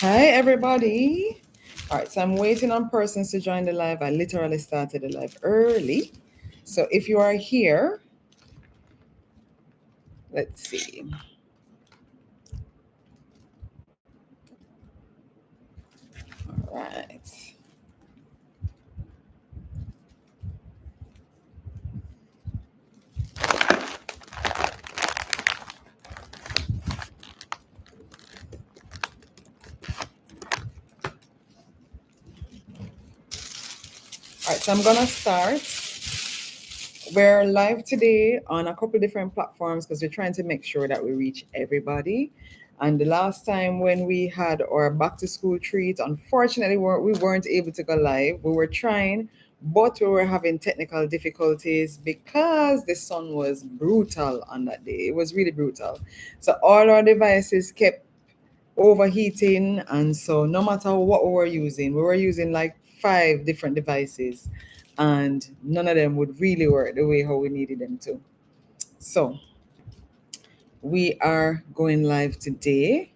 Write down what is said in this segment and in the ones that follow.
Hi, everybody. All right, so I'm waiting on persons to join the live. I literally started the live early. So if you are here, let's see. All right. All right, so I'm gonna start. We're live today on a couple different platforms because we're trying to make sure that we reach everybody. And the last time when we had our back to school treat, unfortunately, we weren't able to go live. We were trying, but we were having technical difficulties because the sun was brutal on that day. It was really brutal. So all our devices kept overheating. And so no matter what we were using like 5 different devices, and none of them would really work the way how we needed them to. So we are going live today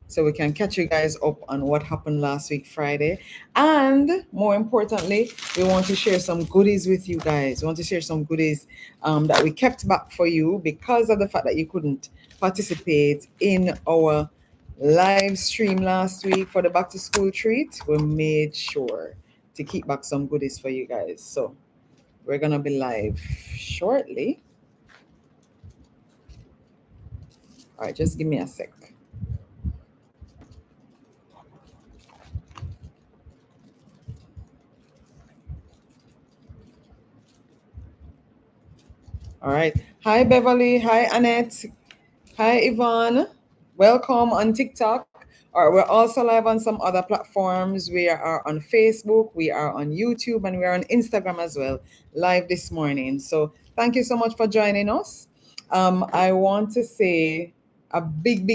so we can catch you guys up on what happened last week, Friday. And more importantly, we want to share some goodies with you guys. We want to share some goodies that we kept back for you because of the fact that you couldn't participate in our live stream last week for the back to school treat. We made sure to keep back some goodies for you guys. So we're going to be live shortly. All right, just give me a sec. All right. Hi, Beverly. Hi, Annette. Hi, Yvonne. Welcome on TikTok. All right, we're also live on some other platforms. We are on Facebook, we are on YouTube, and we are on Instagram as well, live this morning. So thank you so much for joining us. I want to say a big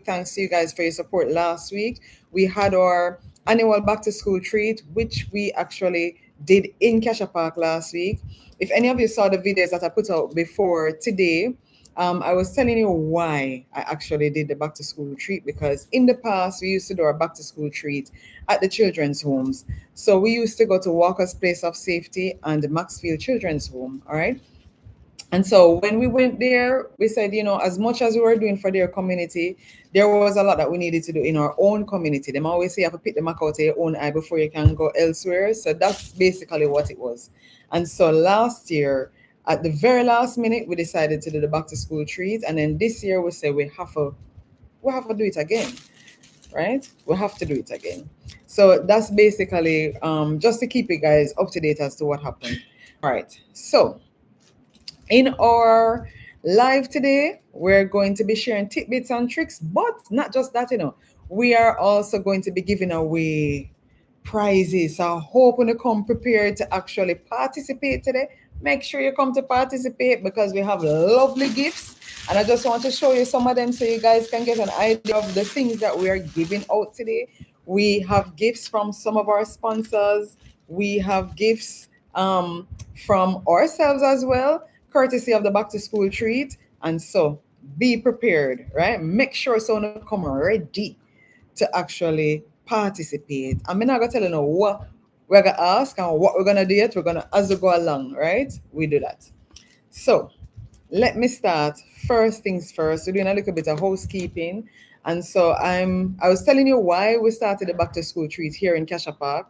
thanks to you guys for your support last week. We had our annual back to school treat, which we actually did in Cassia Park last week. If any of you saw the videos that I put out before today, I was telling you why I actually did the back to school treat, because in the past we used to do our back to school treat at the children's homes. So we used to go to Walker's Place of Safety and the Maxfield Children's Home. All right. And so when we went there, we said, as much as we were doing for their community, there was a lot that we needed to do in our own community. Them always say you have to pick the mark out of your own eye before you can go elsewhere. So that's basically what it was. And so last year, at the very last minute, we decided to do the back to school treat. And then this year we say we have to do it again, right? We have to do it again. So that's basically just to keep you guys up to date as to what happened. All right. So in our live today, we're going to be sharing tidbits and tricks, but not just that, we are also going to be giving away prizes. So I hope when you come prepared to actually participate today, make sure you come to participate because we have lovely gifts. And I just want to show you some of them so you guys can get an idea of the things that we are giving out today. We have gifts from some of our sponsors. We have gifts from ourselves as well, courtesy of the back to school treat. And so be prepared, right? Make sure someone come ready to actually participate. I'm not gonna tell you what we're gonna ask and what we're gonna do yet. We're gonna, as we go along, right? We do that. So let me start. First things first, we're doing a little bit of housekeeping. And so I was telling you why we started the back to school treat here in Cassia Park,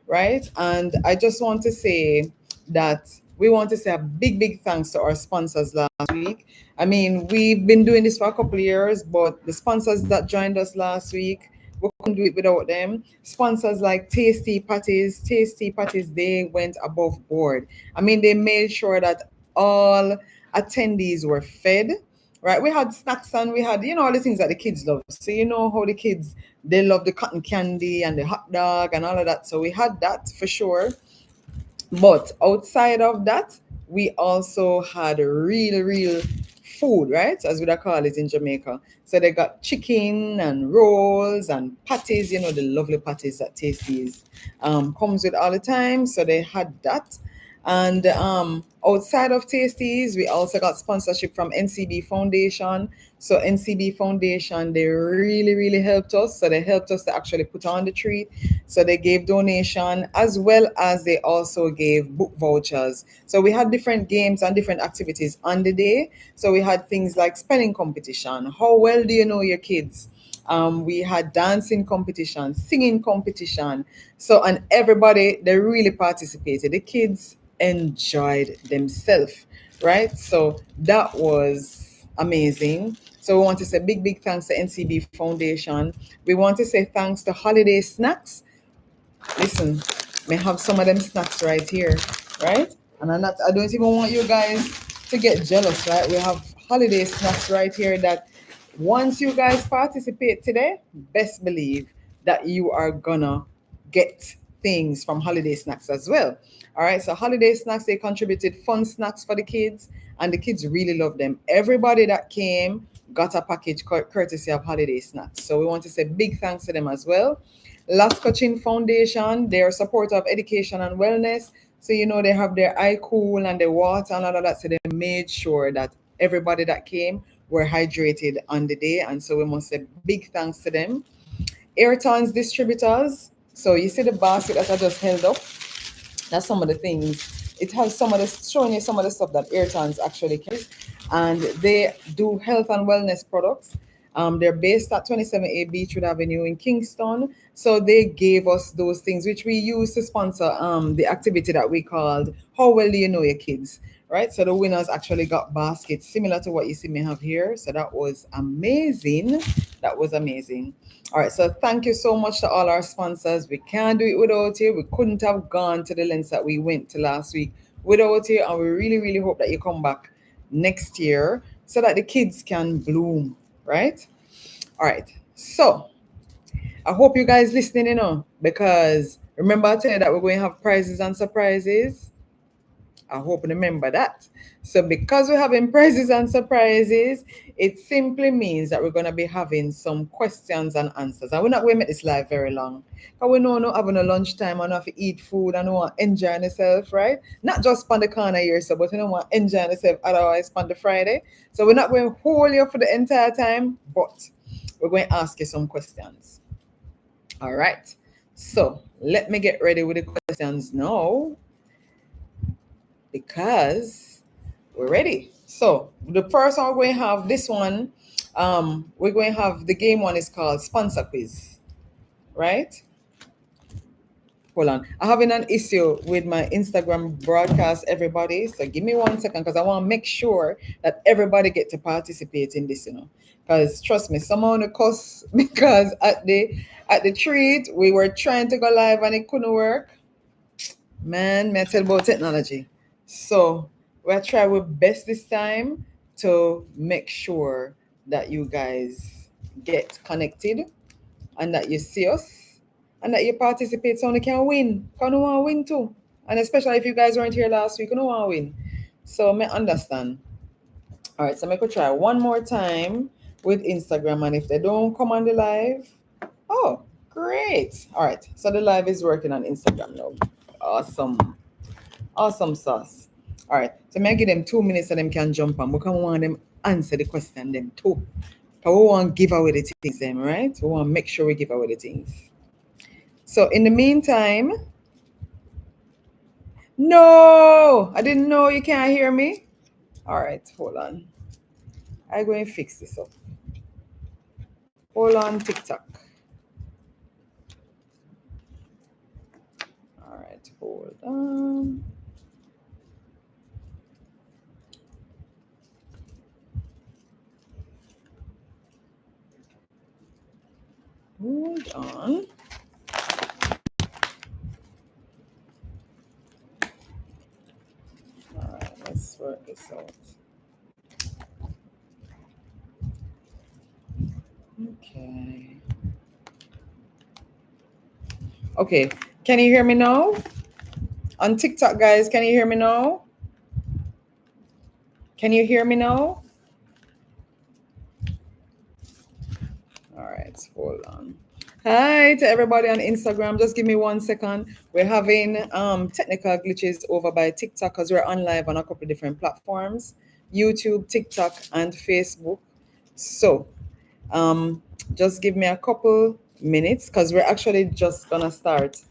right? And I just want to say that we want to say a big thanks to our sponsors last week. I mean, we've been doing this for a couple of years, but the sponsors that joined us last week, we couldn't do it without them. Sponsors like Tasty Patties, they went above board. I mean, they made sure that all attendees were fed, right? We had snacks and we had, all the things that the kids love. So you know how the kids, they love the cotton candy and the hot dog and all of that. So we had that for sure. But outside of that, we also had real food, right? As we call it in Jamaica. So they got chicken and rolls and patties, the lovely patties that Tasties comes with all the time. So they had that. And outside of Tasties, we also got sponsorship from NCB Foundation. So NCB Foundation, they really helped us. So they helped us to actually put on the treat. So they gave donation as well as they also gave book vouchers. So we had different games and different activities on the day. So we had things like spelling competition. How well do you know your kids? We had dancing competition, singing competition. So, and everybody, they really participated. The kids enjoyed themselves, right? So that was amazing. So we want to say big thanks to NCB Foundation. We want to say thanks to Holiday Snacks. Listen, may have some of them snacks right here, right? And I don't even want you guys to get jealous, right? We have holiday snacks right here that once you guys participate today, best believe that you are gonna get things from holiday snacks as well. All right, so holiday snacks, they contributed fun snacks for the kids, and the kids really love them. Everybody that came got a package courtesy of holiday snacks. So we want to say big thanks to them as well. Lasco Foundation, they're support of education and wellness. So, they have their eye cool and their water and all of that. So they made sure that everybody that came were hydrated on the day. And so we must say big thanks to them. Ayrtons Distributors. So you see the basket that I just held up? That's some of the things. It has showing you some of the stuff that Ayrtons actually carries. And they do health and wellness products. They're based at 27A Beechwood Avenue in Kingston. So they gave us those things, which we used to sponsor the activity that we called How Well Do You Know Your Kids? Right? So the winners actually got baskets similar to what you see me have here. So that was amazing. That was amazing. All right, so thank you so much to all our sponsors. We can't do it without you. We couldn't have gone to the lengths that we went to last week without you. And we really hope that you come back next year so that the kids can bloom, right? All right, so I hope you guys listening, because remember I tell you that we're going to have prizes and surprises. I hope you remember that. So because we're having prizes and surprises, it simply means that we're going to be having some questions and answers. And we're not going to make this live very long. Because we know we're not having a lunchtime and have to eat food and we want to enjoy yourself, right? Not just on the corner here, so, but we don't want to enjoy yourself otherwise on the Friday. So we're not going to hold you for the entire time, but we're going to ask you some questions. All right. So let me get ready with the questions now, because we're ready. So the first one we're going to have this one. We're going to have the game one is called Sponsor Quiz, right? Hold on. I'm having an issue with my Instagram broadcast, everybody. So give me 1 second because I want to make sure that everybody get to participate in this, Because trust me, someone will cuss because at the treat we were trying to go live and it couldn't work. Man, me tell about technology. So we'll try our best this time to make sure that you guys get connected and that you see us and that you participate so you can win. Because you want to win too. And especially if you guys weren't here last week, you don't want to win. So me understand. All right, so I could try one more time with Instagram. And if they don't come on the live, oh, great. All right, so the live is working on Instagram now. Awesome sauce. All right, so may I give them 2 minutes so them can jump on. We can want them answer the question them too. But we want to give away the things them, right? We want to make sure we give away the things. So in the meantime, no, I didn't know you can't hear me. All right, hold on. I'm going to fix this up. Hold on, TikTok. All right, hold on. Hold on. All right, let's work this out. Okay. Okay. Can you hear me now? On TikTok, guys, can you hear me now? Can you hear me now? All right, hold on. Hi to everybody on Instagram. Just give me 1 second. We're having technical glitches over by TikTok because we're on live on a couple of different platforms: YouTube, TikTok, and Facebook. So just give me a couple minutes because we're actually just gonna start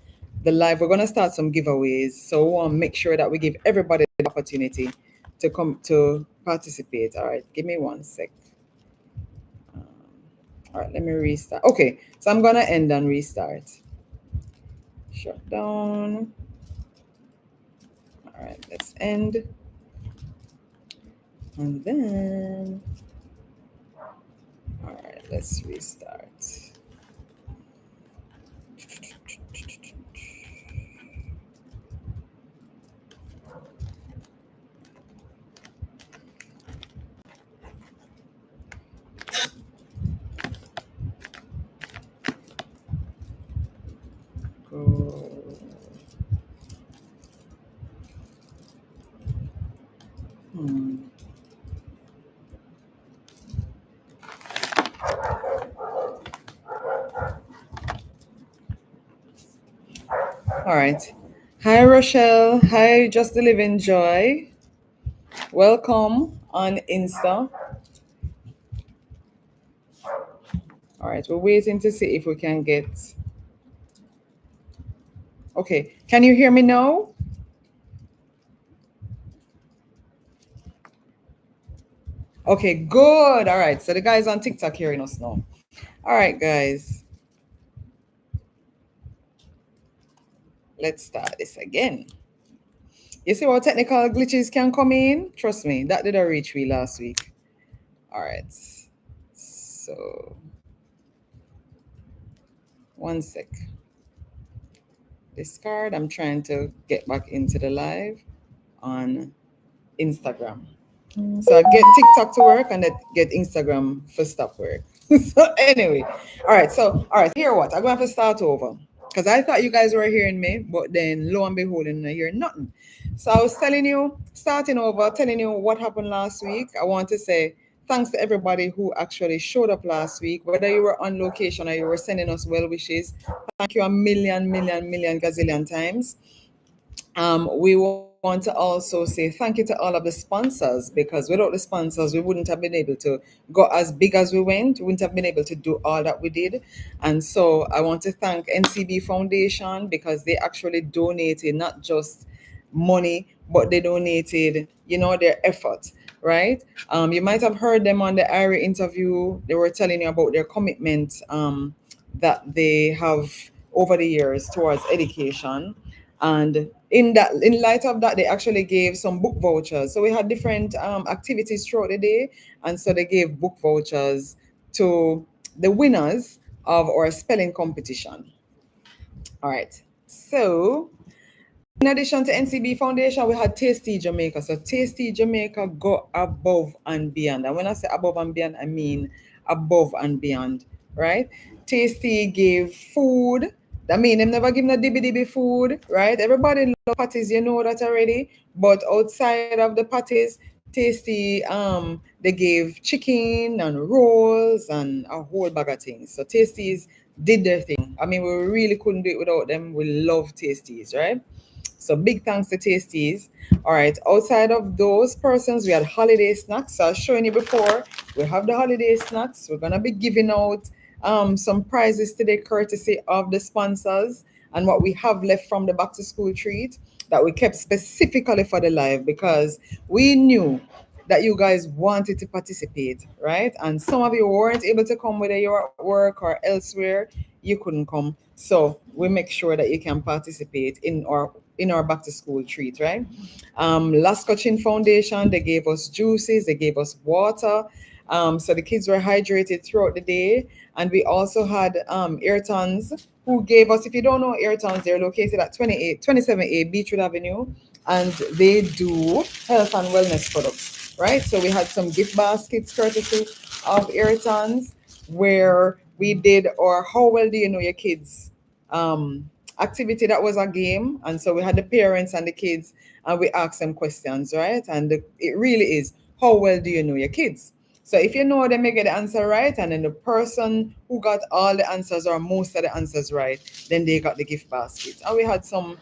the live. We're gonna start some giveaways. So we want to make sure that we give everybody the opportunity to come to participate. All right, give me 1 sec. All right, let me restart. Okay, so I'm gonna end and restart. Shut down. All right, let's end. And then, all right, let's restart. Go. All right. Hi, Rochelle. Hi, Just the Living Joy. Welcome on Insta. All right, we're waiting to see if we can get. Okay, can you hear me now? Okay, good. All right, so the guys on TikTok hearing us now. All right, guys. Let's start this again. You see how technical glitches can come in? Trust me, that didn't reach me last week. All right. So, 1 sec. Discard. I'm trying to get back into the live on Instagram. So I get TikTok to work and then get Instagram for stop work. So anyway, all right. Hear what? I'm gonna have to start over because I thought you guys were hearing me, but then lo and behold, I'm not hearing nothing. So I was telling you, starting over, telling you what happened last week. I want to say thanks to everybody who actually showed up last week, whether you were on location or you were sending us well wishes. Thank you a million gazillion times. We want to also say thank you to all of the sponsors because without the sponsors, we wouldn't have been able to go as big as we went. We wouldn't have been able to do all that we did. And so I want to thank NCB Foundation because they actually donated not just money, but they donated, their effort, right? You might have heard them on the IRA interview. They were telling you about their commitment that they have over the years towards education. And in light of that, they actually gave some book vouchers. So we had different activities throughout the day, and so they gave book vouchers to the winners of our spelling competition. All right. So in addition to NCB Foundation, we had Tastee Jamaica. So Tastee Jamaica go above and beyond. And when I say above and beyond, I mean above and beyond, right? Tastee gave food. I mean, them never give no dibby food, right? Everybody love patties, you know that already. But outside of the patties, Tastee, they gave chicken and rolls and a whole bag of things. So Tastees did their thing. I mean, we really couldn't do it without them. We love Tastees, right? So big thanks to Tastees. All right. Outside of those persons, we had holiday snacks. So I was showing you before. We have the holiday snacks. We're gonna be giving out some prizes today, courtesy of the sponsors and what we have left from the back to school treat that we kept specifically for the live because we knew that you guys wanted to participate, right? And some of you weren't able to come, whether you're at work or elsewhere, you couldn't come. So we make sure that you can participate in our back to school treat, right? Lasco Foundation, they gave us juices, they gave us water. So the kids were hydrated throughout the day. And we also had Ayrtons who gave us, if you don't know Ayrtons, they're located at 27A Beechwood Avenue, and they do health and wellness products, right? So we had some gift baskets courtesy of Ayrtons, where we did our How Well Do You Know Your Kids um, activity. That was a game. And so we had the parents and the kids, and we asked them questions, right? And it really is, how well do you know your kids? So if you know them, you get the answer right, and then the person who got all the answers or most of the answers right, then they got the gift basket. And we had some,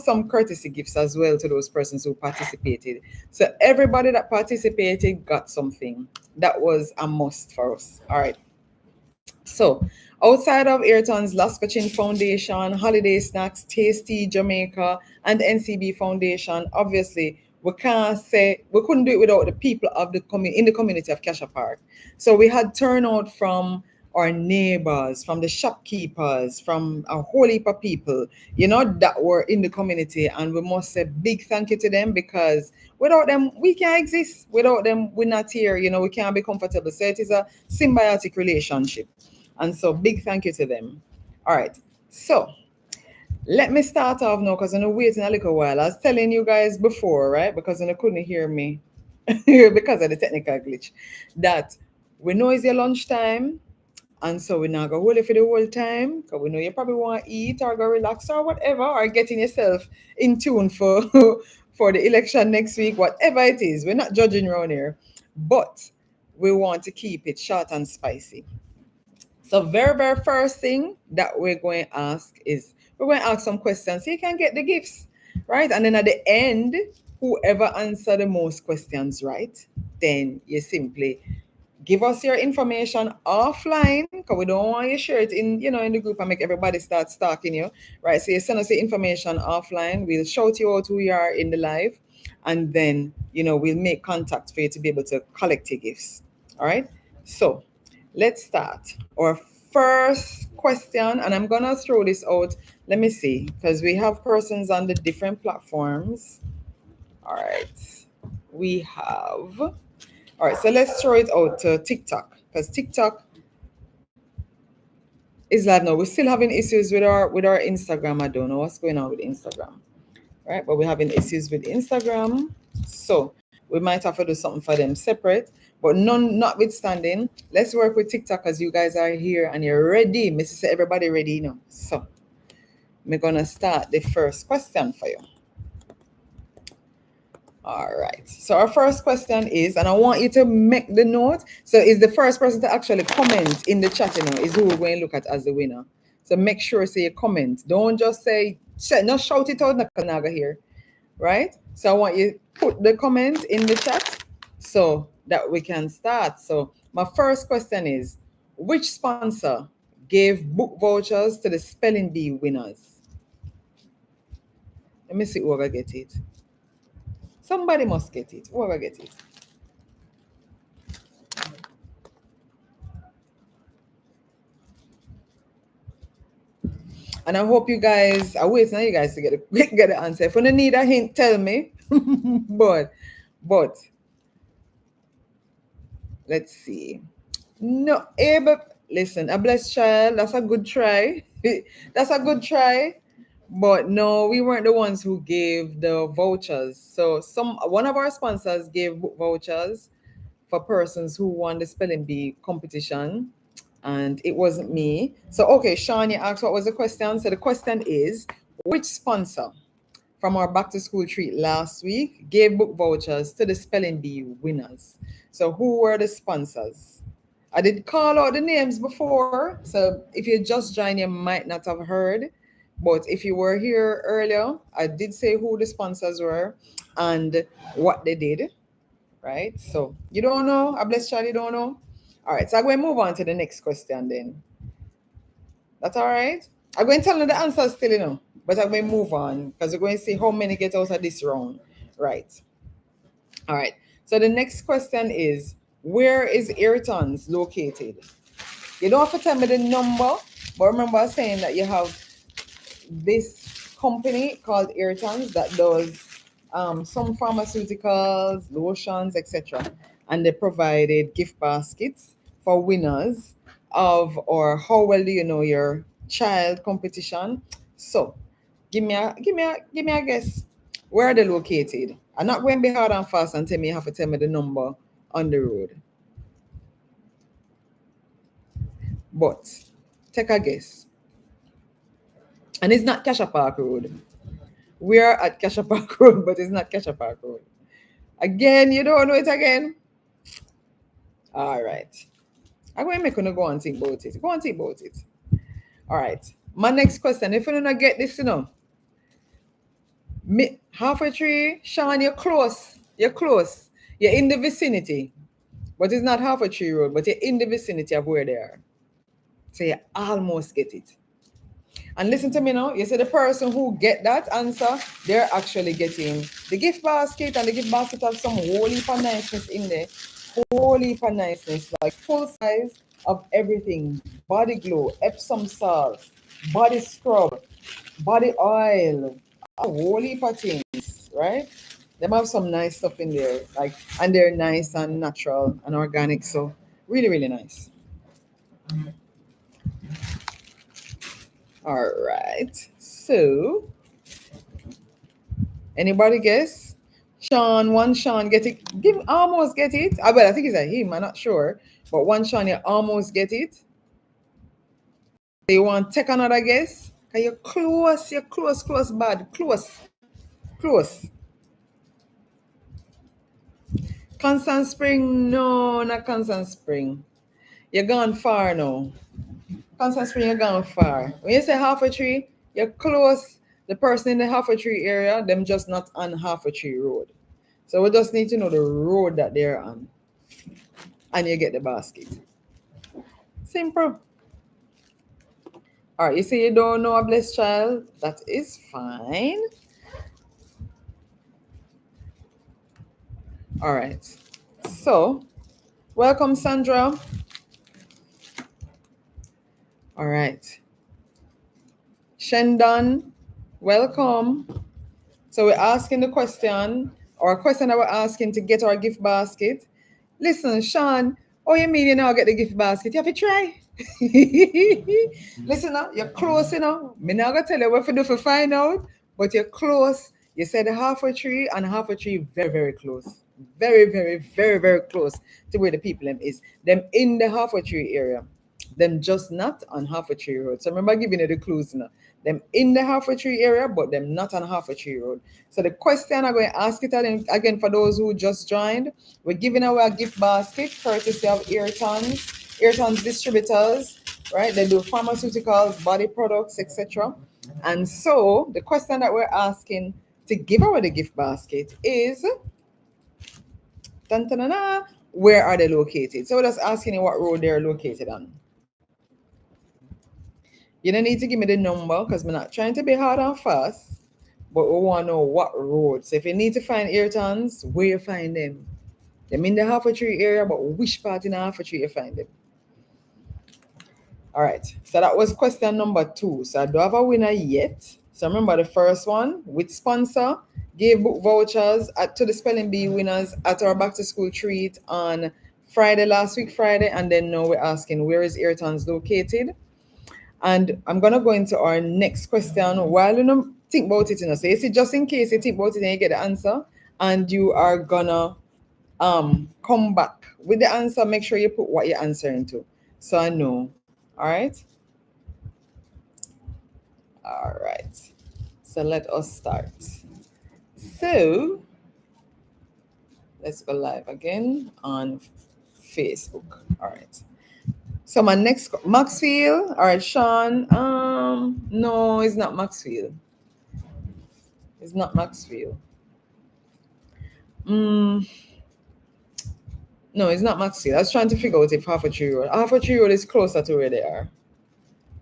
some courtesy gifts as well to those persons who participated. So everybody that participated got something. That was a must for us. All right. So, outside of Ayrtons Lasco Foundation, Holiday Snacks, Tastee Jamaica, and NCB Foundation, obviously, we can't say we couldn't do it without the people of the in the community of Cassia Park. So we had turnout from our neighbors, from the shopkeepers, from a whole heap of people, that were in the community, and we must say big thank you to them, because without them we can't exist. Without them we're not here. We can't be comfortable. So it is a symbiotic relationship. And so big thank you to them. All right. So let me start off now, because I'm waiting a little while. I was telling you guys before, right? Because I couldn't hear me because of the technical glitch, that we know it's your lunchtime. And so we're not going to hold it for the whole time, because we know you probably want to eat or go relax or whatever, or getting yourself in tune for for the election next week, whatever it is. We're not judging around here. But we want to keep it short and spicy. So very first thing that we're going to ask is, we're going to ask some questions so you can get the gifts, right? And then at the end, whoever answer the most questions right, then you simply give us your information offline, because we don't want you share it in the group and make everybody start stalking you, right? So you send us your information offline. We'll shout you out who you are in the live, and then we'll make contact for you to be able to collect your gifts. All right. So let's start our first question, and I'm gonna throw this out. Let me see, because we have persons on the different platforms. All right. We have. All right, so let's throw it out to TikTok, because TikTok is live now. We're still having issues with our Instagram. I don't know what's going on with Instagram, right? But we're having issues with Instagram, so we might have to do something for them separate. But notwithstanding, let's work with TikTok, as you guys are here and you're ready. Mrs. Everybody ready now. So we're gonna start the first question for you. All right. So our first question is, and I want you to make the note. So is the first person to actually comment in the chat, is who we're going to look at as the winner. So make sure say you comment. Don't just say, not shout it out, naga here, right? So I want you to put the comment in the chat so that we can start. So my first question is, which sponsor gave book vouchers to the spelling bee winners? Let me see who I get it. Somebody must get it. Whoever get it. And I hope you guys are waiting on you guys to get the answer. If you don't need a hint, tell me. but let's see. No, but listen, a blessed child. That's a good try. That's a good try. But no, we weren't the ones who gave the vouchers. So one of our sponsors gave vouchers for persons who won the spelling bee competition, and it wasn't me. So okay, Sean, you asked what was the question. So the question is, which sponsor from our back to school treat last week gave book vouchers to the spelling bee winners? So who were the sponsors? I did call out the names before, so if you just joined, you might not have heard. But if you were here earlier, I did say who the sponsors were and what they did, right? So you don't know? I bless Charlie, don't know? All right, so I'm going to move on to the next question then. That's all right? I'm going to tell you the answers still, but I'm going to move on, because we're going to see how many get out of this round, right? All right, so the next question is, where is Ayrtons located? You don't have to tell me the number, but remember I was saying that you have this company called Ayrtons that does some pharmaceuticals, lotions, etc. and they provided gift baskets for winners of or how well do you know your child competition. So give me a guess. Where are they located? I'm not going to be hard and fast and tell me you have to tell me the number on the road. But take a guess. And it's not Cassia Park Road. We are at Cassia Park Road, but it's not Cassia Park Road. Again, you don't know it again? All right. I'm going to make you go and think about it. Go and think about it. All right. My next question, if you don't get this, halfway tree, Sean, you're close. You're close. You're in the vicinity. But it's not halfway tree road, but you're in the vicinity of where they are. So you almost get it. And listen to me now. You see the person who get that answer, they're actually getting the gift basket, and the gift basket has some whole heap of niceness in there. Whole heap of niceness, like full size of everything. Body glow, Epsom salt, body scrub, body oil, a whole heap of things, right? They have some nice stuff in there, like, and they're nice and natural and organic. So really, really nice. All right. So, anybody guess? Sean get it. Almost get it. I think it's a him. I'm not sure. But one Sean, you almost get it. You want to take another guess? You're close. You're close, bad. Close. Constant Spring? No, not Constant Spring. You're gone far now. Constant Spring, you're gone far. When you say half a tree, you're close. The person in the half a tree area, them just not on half a tree road. So we just need to know the road that they're on. And you get the basket. Simple. All right, you say you don't know a blessed child. That is fine. All right. So, welcome, Sandra. All right. Shendon, welcome. So we're asking the question, or a question that we're asking to get our gift basket. Listen, Sean, oh, you mean you now get the gift basket? You have to try. Listen now, you're close, Me not gonna tell you what to do for find out, but you're close. You said halfway tree and halfway tree very, very close. Very, very, very, very close to where the people them is. Them in the halfway tree area. Them just not on halfway tree road. So remember giving you the clues now. Them in the halfway tree area, but them not on halfway tree road. So the question I'm going to ask it again for those who just joined. We're giving away a gift basket courtesy of Ayrtons Distributors, right? They do pharmaceuticals, body products, etc. And so the question that we're asking to give away the gift basket is, where are they located? So we're just asking you what road they're located on. You don't need to give me the number because we're not trying to be hard and fast, but we want to know what road. So if you need to find Ayrtons, where you find them? Them in the halfway tree area, but which part in the halfway tree you find them? All right. So that was question number 2. So I don't have a winner yet. So remember the first one with sponsor gave book vouchers to the spelling bee winners at our back to school treat on last week Friday, and then now we're asking where is Ayrtons located. And I'm gonna go into our next question while you think about it, So you see, just in case you think about it and you get the answer, and you are gonna come back with the answer, make sure you put what you're answering to. So I know. All right. All right. So let us start. So let's go live again on Facebook. All right. So my next Maxfield. All right, Sean. No, it's not Maxfield. It's not Maxfield. No, it's not Maxfield. I was trying to figure out if half a tree road. Half a tree road is closer to where they are.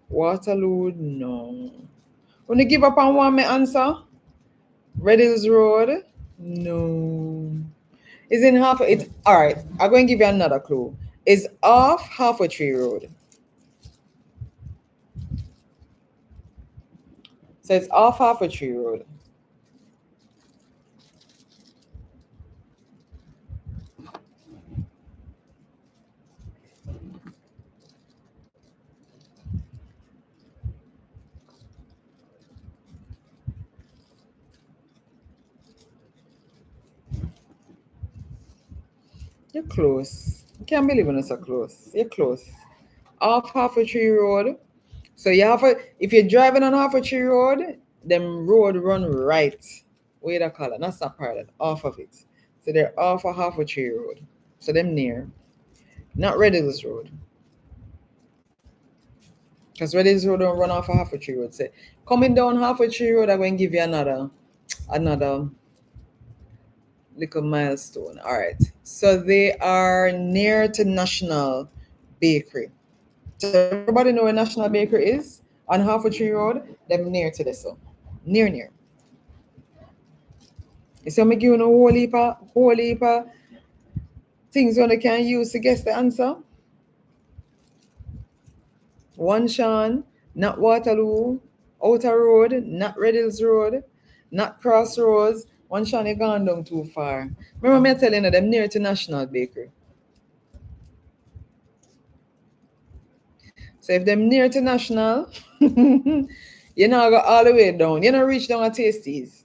Waterloo, no. When you give up on one, my answer. Red Hills Road, no. It's in half. It all right. I'm going to give you another clue. It's off Half a Tree Road. So it's off Half a Tree Road. You're close. I can't believe you're so close. You're close. Off Half a Tree Road. So you have a, if you're driving on Half a Tree Road, them road run right. Where the color? That's not part of it. Off of it. So they're off of Half a Tree Road. So them near. Not Red Hills Road. Because Red Hills Road don't run off of Half a Tree Road. Say coming down Half a Tree Road, I'm going to give you another little milestone. All right. So they are near to National Bakery. So everybody know where National Bakery is on Half a Tree Road. Them near to this. So near. You see, I'm giving you a whole heap of things one can use to guess the answer. One Sean, not Waterloo, Outer Road, not Red Hills Road, not Crossroads. One Sean, you gone down too far. Remember me telling you them near to National Bakery. So if them near to National, you know go all the way down. You know reach down at Tastees.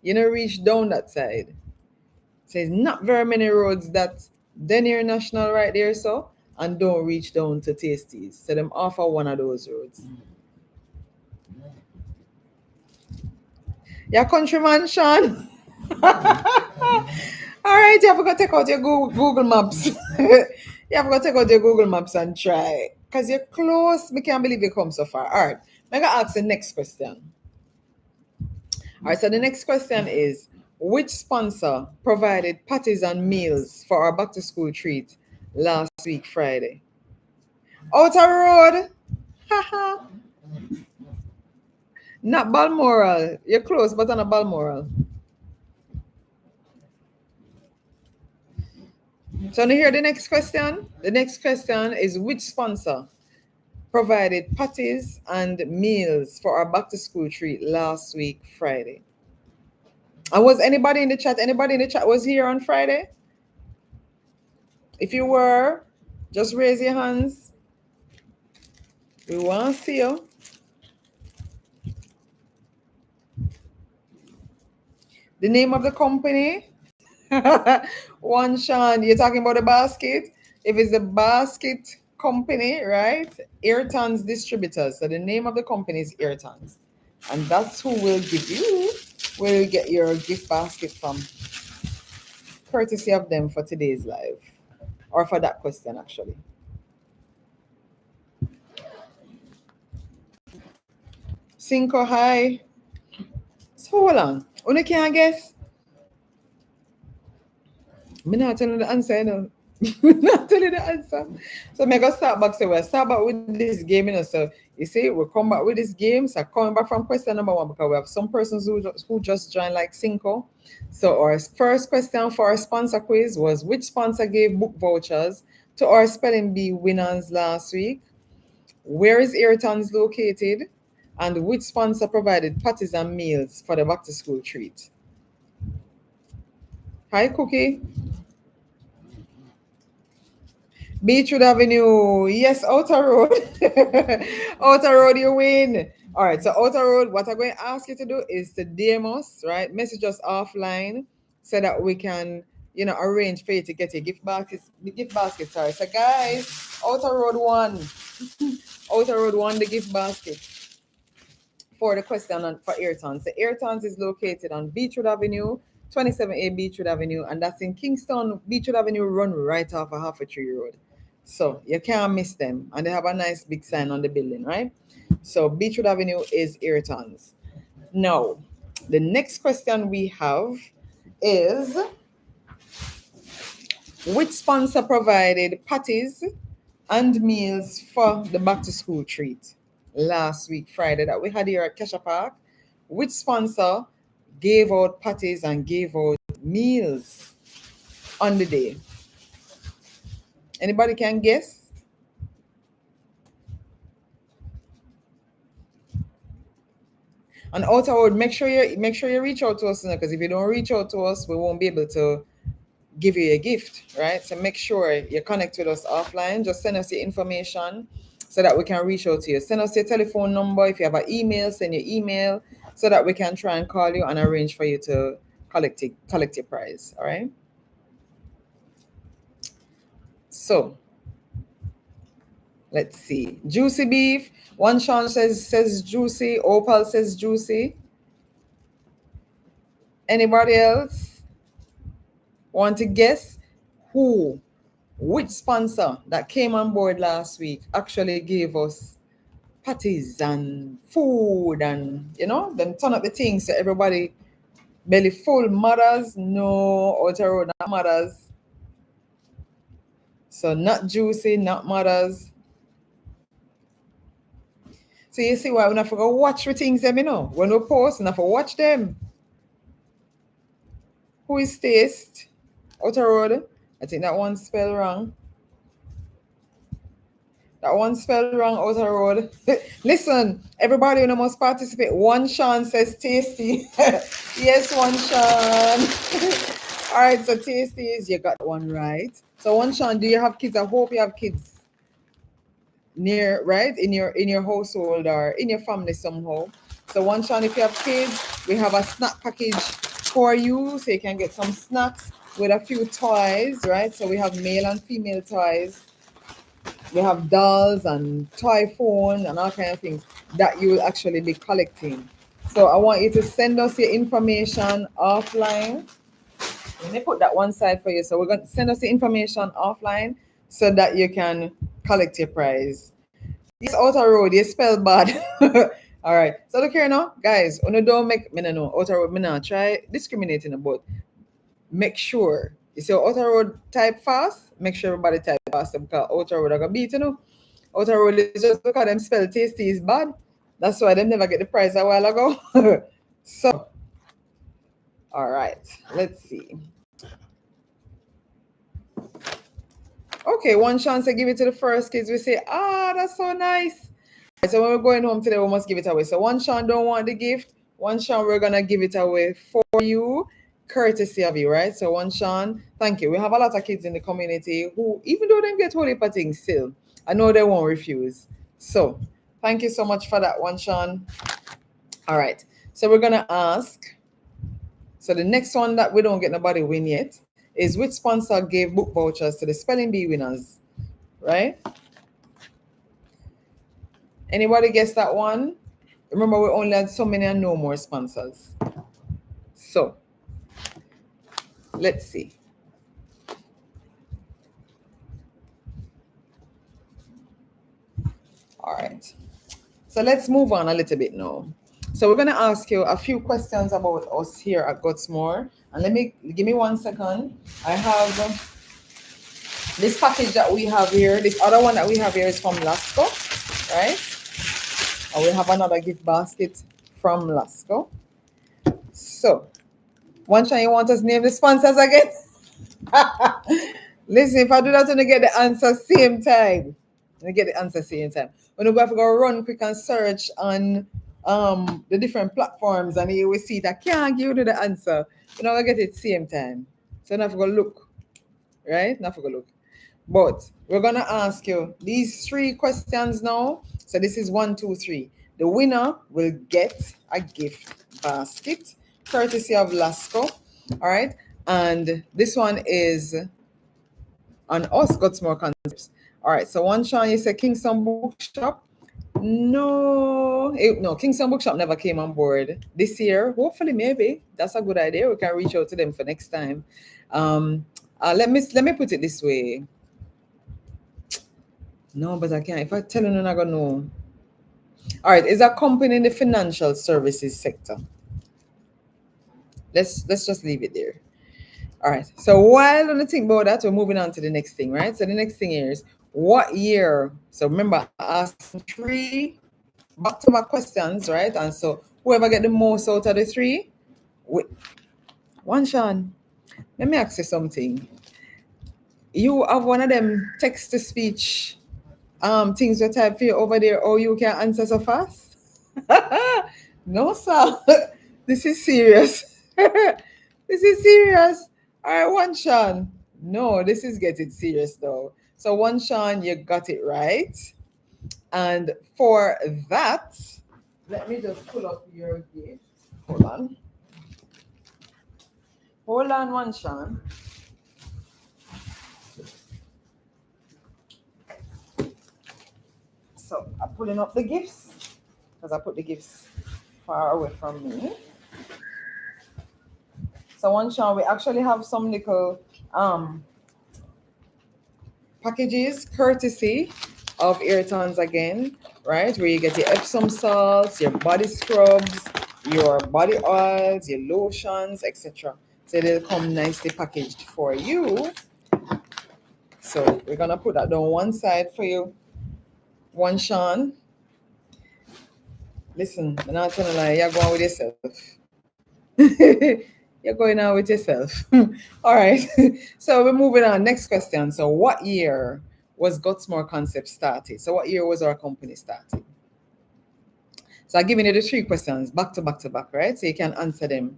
You know reach down that side. So it's not very many roads that they're near National right there, so and don't reach down to Tastees. So them offer one of those roads. Yeah, countryman, Sean. All right, you have to go take out your Google Maps. You have to go take out your Google Maps and try. Because you're close. We can't believe you come so far. All right. I'm going to ask the next question. All right, so the next question is, which sponsor provided patties and meals for our back to school treat last week, Friday? Outer Road. Haha. Not Balmoral. You're close, but not Balmoral. So now hear the next question. The next question is, which sponsor provided patties and meals for our back to school treat last week, Friday? And was anybody in the chat? Anybody in the chat was here on Friday? If you were, just raise your hands. We want to see you. The name of the company? One Sean, you're talking about the basket? If it's the basket company, right? Ayrtons Distributors. So the name of the company is Ayrtons. And that's who will give you, where you get your gift basket from. Courtesy of them for today's live. Or for that question, actually. Cinco, hi. So hold on. Only can't guess? I'm not telling the answer, you know. I'm not telling the answer. So I'm going to start back. So we'll start back with this game, you know. So you see, we'll come back with this game. So coming back from question number one, because we have some persons who just joined like Cinco. So our first question for our sponsor quiz was, which sponsor gave book vouchers to our spelling bee winners last week? Where is Ayrtons located? And which sponsor provided patties and meals for the back to school treat? Hi, Cookie. Beachwood Avenue. Yes, Outer Road. Outer Road, you win. All right, so Outer Road, what I'm going to ask you to do is to DM us, right? Message us offline so that we can, you know, arrange for you to get your gift baskets. The gift basket, sorry. So guys, Outer Road won. Outer Road won the gift basket for the question on, for Ayrtons. The Ayrtons is located on Beachwood Avenue, 27A Beachwood Avenue, and that's in Kingston. Beachwood Avenue run right off of Half a Tree Road. So you can't miss them. And they have a nice big sign on the building, right? So Beachwood Avenue is Ayrtons. Now, the next question we have is, which sponsor provided patties and meals for the back to school treat last week, Friday, that we had here at Cassia Park? Which sponsor gave out patties and gave out meals on the day? Anybody can guess? On Outer Road, make sure you reach out to us, because if you don't reach out to us, we won't be able to give you a gift, right? So make sure you connect with us offline. Just send us your information so that we can reach out to you. Send us your telephone number. If you have an email, send your email so that we can try and call you and arrange for you to collect your prize. All right. So let's see. Juicy beef. One Sean says juicy. Opal says juicy. Anybody else want to guess which sponsor that came on board last week actually gave us patties and food and them turn up the things so everybody belly full? Mothers? No. Outer Road, not mothers. So not juicy, not mothers. So you see why we have to go watch the things them, when we post, we have to watch them. Who is Taste? Outer Road. I think that one spelled wrong. That one spelled wrong, Outer Road. Listen, everybody must participate. One Sean says tasty. Yes, one Sean. All right, so tasty is you got one right. So one Sean, do you have kids? I hope you have kids near, right? In your household or in your family somehow. So one Sean, if you have kids, we have a snack package for you. So you can get some snacks with a few toys, right? So we have male and female toys. We have dolls and toy phone and all kinds of things that you will actually be collecting. So I want you to send us your information offline. Let me put that one side for you. So we're going to send us the information offline so that you can collect your prize. This Outer Road, you spell bad. All right. So look here now, guys. When you don't make me no Outer Road, me not try discriminating about. Make sure you see Outer Road type fast. Make sure everybody type fast because Outer Road are gonna beat Outer Road is just because them spell tasty is bad. That's why them never get the prize a while ago. So, all right, let's see. Okay, one chance I give it to the first kids. We say, that's so nice. So when we're going home today, we must give it away. So one Sean don't want the gift. One Sean, we're gonna give it away for you, courtesy of you, right? So one Sean, thank you. We have a lot of kids in the community who, even though they get holy things still, I know they won't refuse. So thank you so much for that one, Sean. All right. So we're gonna ask. So the next one that we don't get nobody win yet is which sponsor gave book vouchers to the spelling bee winners, right? Anybody guess that one? Remember, we only had so many and no more sponsors. So let's see. All right. So let's move on a little bit now. So we're going to ask you a few questions about us here at Gutzmore. And give me 1 second. I have this package that we have here. This other one that we have here is from Lasco, right? And we have another gift basket from Lasco. So, one time you want us to name the sponsors again? Listen, if I do that, I'm going to get the answer same time. When we go have to go run quick and search on the different platforms, and you will see that can't give you the answer. I get it same time. So now I have to go look. Right? Now I have to go look. But we're gonna ask you these 3 questions now. So this is 1, 2, 3. The winner will get a gift basket, courtesy of Lasco. All right. And this one is on us, Gutzmore Concepts. All right, so one Sean, you said Kingston Bookshop. No, Kingston Bookshop never came on board this year. Hopefully, maybe that's a good idea. We can reach out to them for next time. Let me put it this way. No, but I can't. If I tell you, I'm not gonna know. All right, is a company in the financial services sector. Let's just leave it there. All right. So while on the think about that, we're moving on to the next thing, right? So the next thing here is what year? So remember, I asked 3 back-to-back questions, right? And so whoever get the most out of the 3, one Sean, let me ask you something. You have one of them text-to-speech things you type for you over there, or you can answer so fast? No, sir. This is serious. This is serious. All right, one Sean. No, this is getting serious though. So one Sean, you got it right. And for that, let me just pull up your gift. Hold on. Hold on, one Sean. So I'm pulling up the gifts because I put the gifts far away from me. So one Sean, we actually have some little packages courtesy of Ayrtons again, right? Where you get your Epsom salts, your body scrubs, your body oils, your lotions, etc. So they'll come nicely packaged for you. So we're gonna put that down one side for you. One Sean. Listen, I'm not telling you, you're going with yourself. You're going out with yourself. All right. So we're moving on. Next question. So what year was Gutzmore Concept started? So what year was our company started? So I'm giving you the three questions back to back to back, right? So you can answer them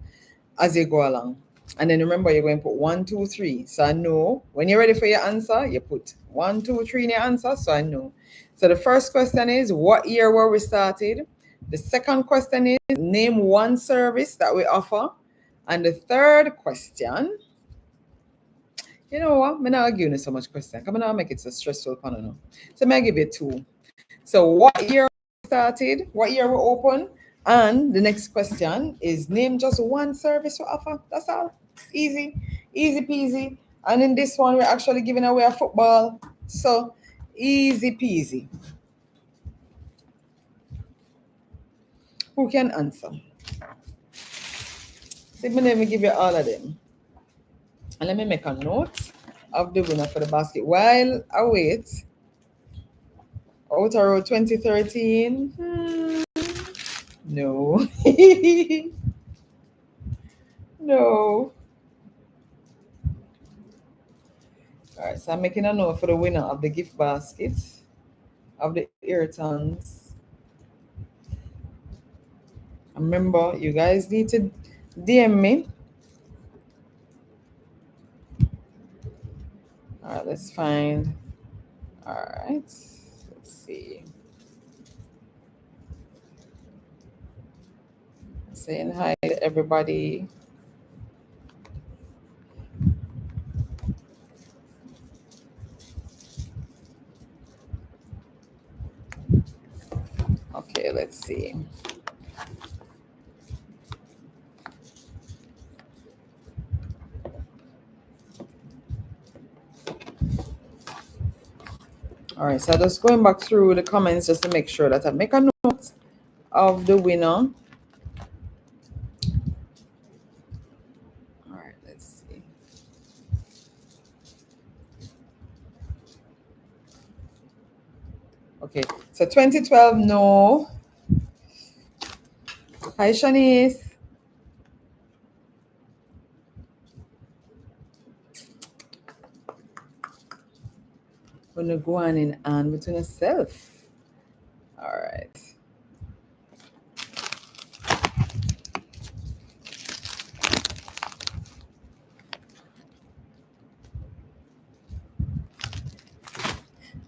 as you go along. And then remember, you're going to put 1, 2, 3. So I know when you're ready for your answer, you put 1, 2, 3 in your answer. So I know. So the first question is, what year were we started? The second question is, name one service that we offer. And the third question, you know what? I'm not giving you so much question. Come on, I'll make it so stressful. So I give you 2. So what year we started? What year we open? And the next question is, name just one service we offer. That's all. Easy, easy peasy. And in this one, we're actually giving away a football. So easy peasy. Who can answer? See, let me give you all of them. And let me make a note of the winner for the basket. While I wait, Outer Road 2013. No. No. All right, so I'm making a note for the winner of the gift basket of the Ayrtons. Remember, you guys need to DM me. All right, let's find. All right, let's see. Saying hi to everybody. Okay, let's see. All right, so just going back through the comments just to make sure that I make a note of the winner. All right, let's see. Okay, so 2012, no. Hi, Shanice. Gonna go on and between yourself. All right.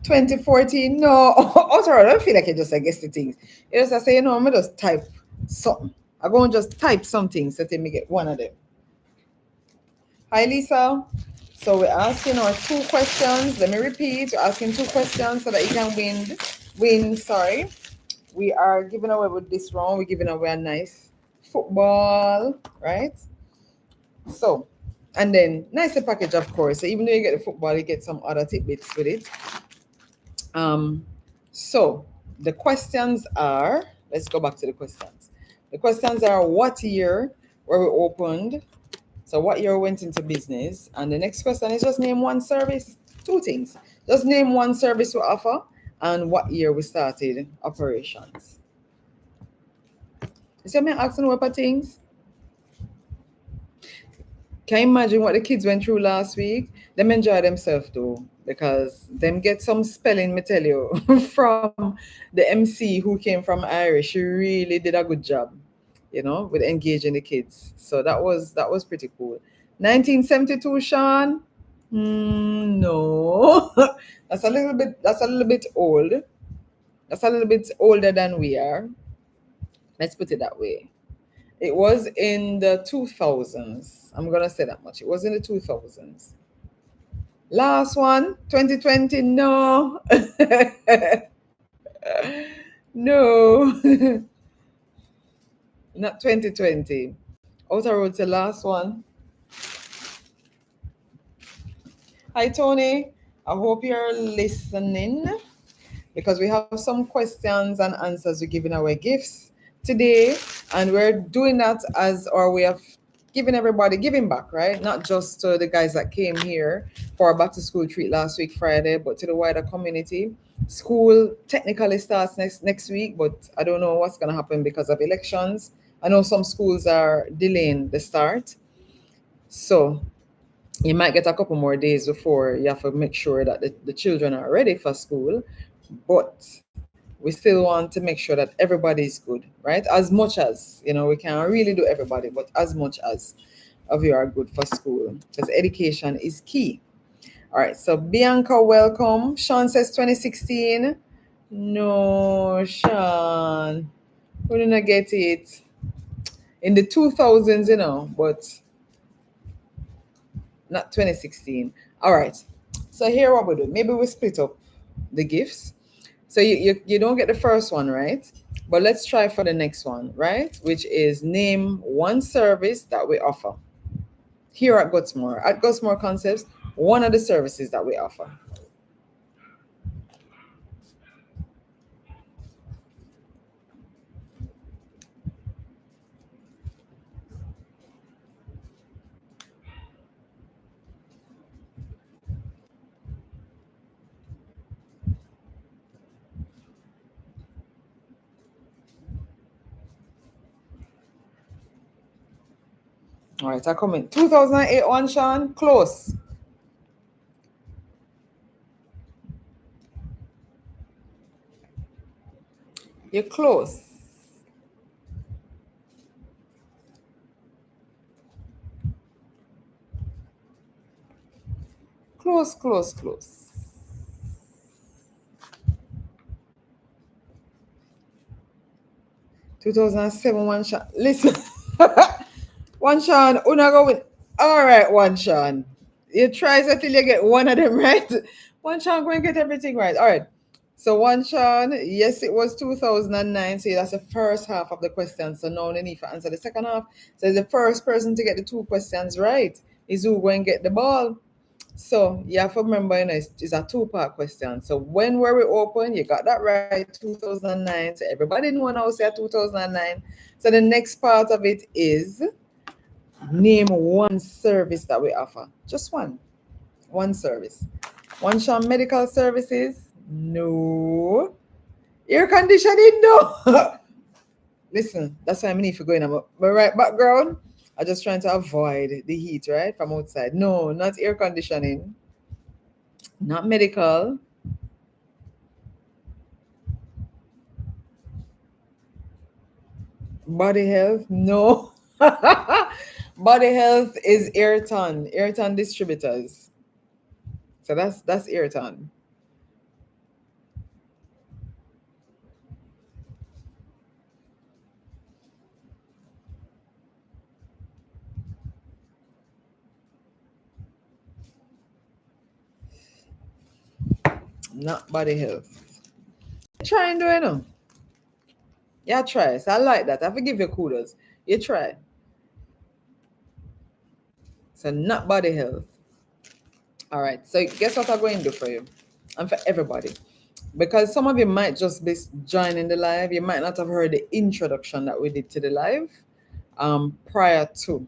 $2014, no. Also, I don't feel like I just guess the things. You just I say, I'm gonna just type something. I'm gonna just type something so that me get one of them. Hi, Lisa. So we're asking our 2 questions. Let me repeat. We're asking 2 questions so that you can win. Sorry. We are giving away with this round. We're giving away a nice football, right? So, and then nicer package, of course. So even though you get the football, you get some other tidbits with it. So the questions are, let's go back to the questions. The questions are, what year were we opened? So what year went into business? And the next question is, just name one service. 2 things. Just name one service we offer and what year we started operations. You see me asking what things? Can you imagine what the kids went through last week? Them enjoy themselves though, because them get some spelling, me tell you, from the MC who came from Irish. She really did a good job, with engaging the kids. So that was pretty cool. 1972, Sean? No. That's a little bit old. That's a little bit older than we are. Let's put it that way. It was in the 2000s. I'm going to say that much. It was in the 2000s. Last one, 2020, no. No, not 2020. Outer Road's the last one. Hi, Tony. I hope you're listening because we have some questions and answers. We're giving away gifts today, and we're doing that as our way of giving everybody giving back, right? Not just to the guys that came here for our back to school treat last week Friday, but to the wider community. School technically starts next week, but I don't know what's gonna happen because of elections. I know some schools are delaying the start, so you might get a couple more days before you have to make sure that the children are ready for school. But we still want to make sure that everybody is good, right? As much as, we can't really do everybody, but as much as of you are good for school because education is key. All right, so Bianca, welcome. Sean says 2016. No, Sean, we didn't get it in the 2000s, but not 2016. All right. So here what we do. Maybe we split up the gifts. So you don't get the first one, right? But let's try for the next one, right? Which is name one service that we offer here at Gutzmore. At Gutzmore Concepts, one of the services that we offer. All right, I come in. 2008 one, Sean. Close. You're close. Close, close, close. 2007 one, Sean. Listen. One Sean, una go with. All right, one Sean. You try until you get one of them right. One Sean going to get everything right. All right. So one Sean, yes, it was 2009. So that's the first half of the question. So now they need to answer the second half. So the first person to get the two questions right is who going to get the ball. So you have to remember, it's a two-part question. So when were we open? You got that right, 2009. So everybody know now say 2009. So the next part of it is name one service that we offer. Just one. One service. One Sean medical services? No. Air conditioning? No. Listen, that's why I need to go in my right background. I'm just trying to avoid the heat, right? From outside. No, not air conditioning. Not medical. Body health? No. Body health is Ayrtons Distributors. So that's Ayrton. Not body health. Try and do it now. Yeah, try. So I like that. I forgive you kudos. You try. So not body health. All right. So guess what I'm going to do for you and for everybody. Because some of you might just be joining the live. You might not have heard the introduction that we did to the live prior to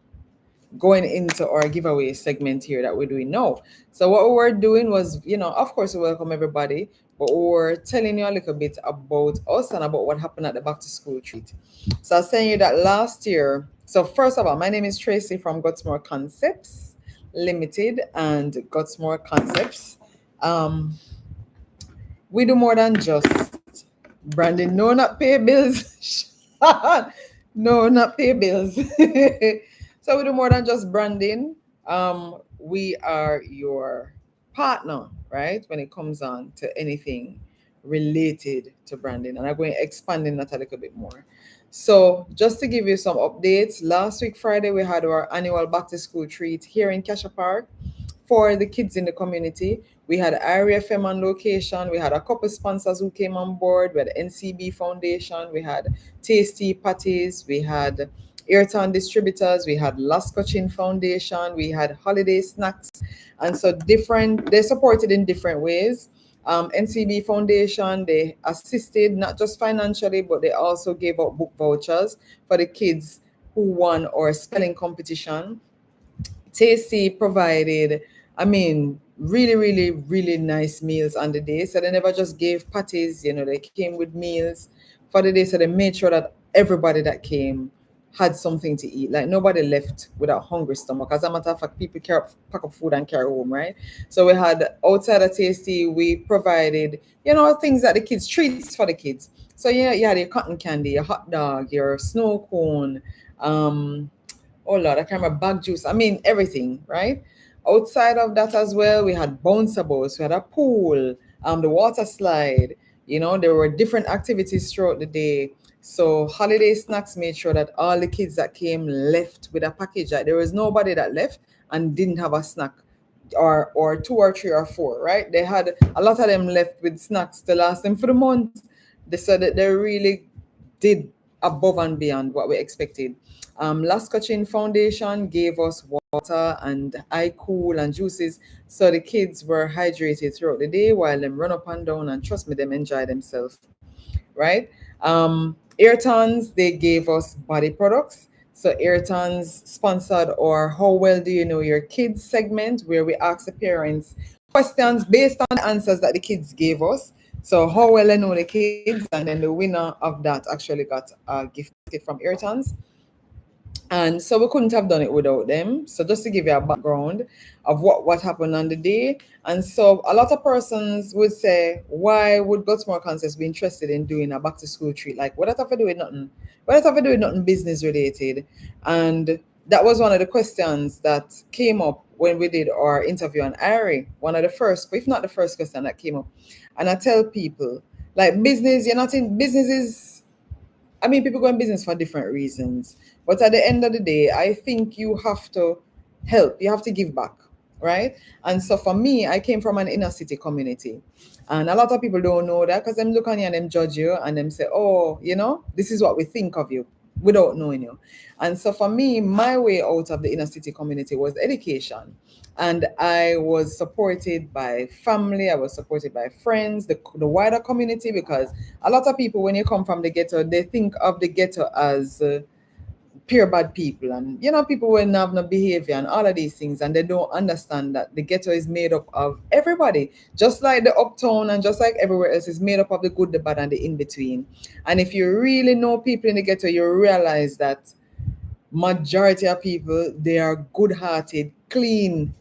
going into our giveaway segment here that we're doing now. So what we were doing was, of course, we welcome everybody, but we were telling you a little bit about us and about what happened at the back to school treat. So I was saying you that last year. So first of all, my name is Tracy from Gutzmore Concepts Limited and Gutzmore Concepts. We do more than just branding. No, not pay bills. No, not pay bills. So we do more than just branding. We are your partner, right? When it comes on to anything related to branding. And I'm going to expand in that a little bit more. So just to give you some updates, last week Friday we had our annual back to school treat here in Cassia Park for the kids in the community. We had IRFM on location. We had a couple sponsors who came on board. We had NCB Foundation. We had Tasty Patties. We had Ayrtons Distributors. We had Lasco Foundation. We had Holiday Snacks. And so they supported in different ways. NCB Foundation, they assisted not just financially, but they also gave out book vouchers for the kids who won our spelling competition. Tasty provided, I mean, really, really, really nice meals on the day. So they never just gave patties, they came with meals for the day. So they made sure that everybody that came had something to eat. Like nobody left with a hungry stomach. As a matter of fact, people pack up food and carry home, right? So we had outside of Tasty, we provided, things that the kids, treats for the kids. So yeah, you had your cotton candy, your hot dog, your snow cone, oh Lord, I can't remember, bag juice. I mean, everything, right? Outside of that as well, we had bouncer balls, we had a pool, the water slide. There were different activities throughout the day. So Holiday Snacks made sure that all the kids that came left with a package. Like there was nobody that left and didn't have a snack, or two or three or four, right? They had a lot of them left with snacks to last them for the month. They said that they really did above and beyond what we expected. Lasco Foundation gave us water and eye cool and juices, so the kids were hydrated throughout the day while them run up and down, and trust me, them enjoy themselves, right? Ayrtons, they gave us body products. So Ayrtons sponsored our How Well Do You Know Your Kids segment, where we ask the parents questions based on the answers that the kids gave us. So how well I know the kids, and then the winner of that actually got a gift from Ayrtons. And so we couldn't have done it without them. So just to give you a background of what happened on the day. And so a lot of persons would say, why would Gutzmore Concepts be interested in doing a back to school treat? Like, what does that have to do with nothing? What does that have to do with nothing business related? And that was one of the questions that came up when we did our interview on Irie. One of the first, if not the first question that came up. And I tell people, like business, you're not in businesses. I mean, people go in business for different reasons. But at the end of the day, I think you have to help, you have to give back, right? And so for me, I came from an inner city community. And a lot of people don't know that because them look on you and them judge you and them say, oh, this is what we think of you without knowing you. And so for me, my way out of the inner city community was education. And I was supported by family, I was supported by friends, the wider community, because a lot of people, when you come from the ghetto, they think of the ghetto as pure bad people, and people will have no behavior and all of these things, and they don't understand that the ghetto is made up of everybody, just like the uptown and just like everywhere else is made up of the good, the bad, and the in between. And if you really know people in the ghetto, you realize that majority of people, they are good-hearted, clean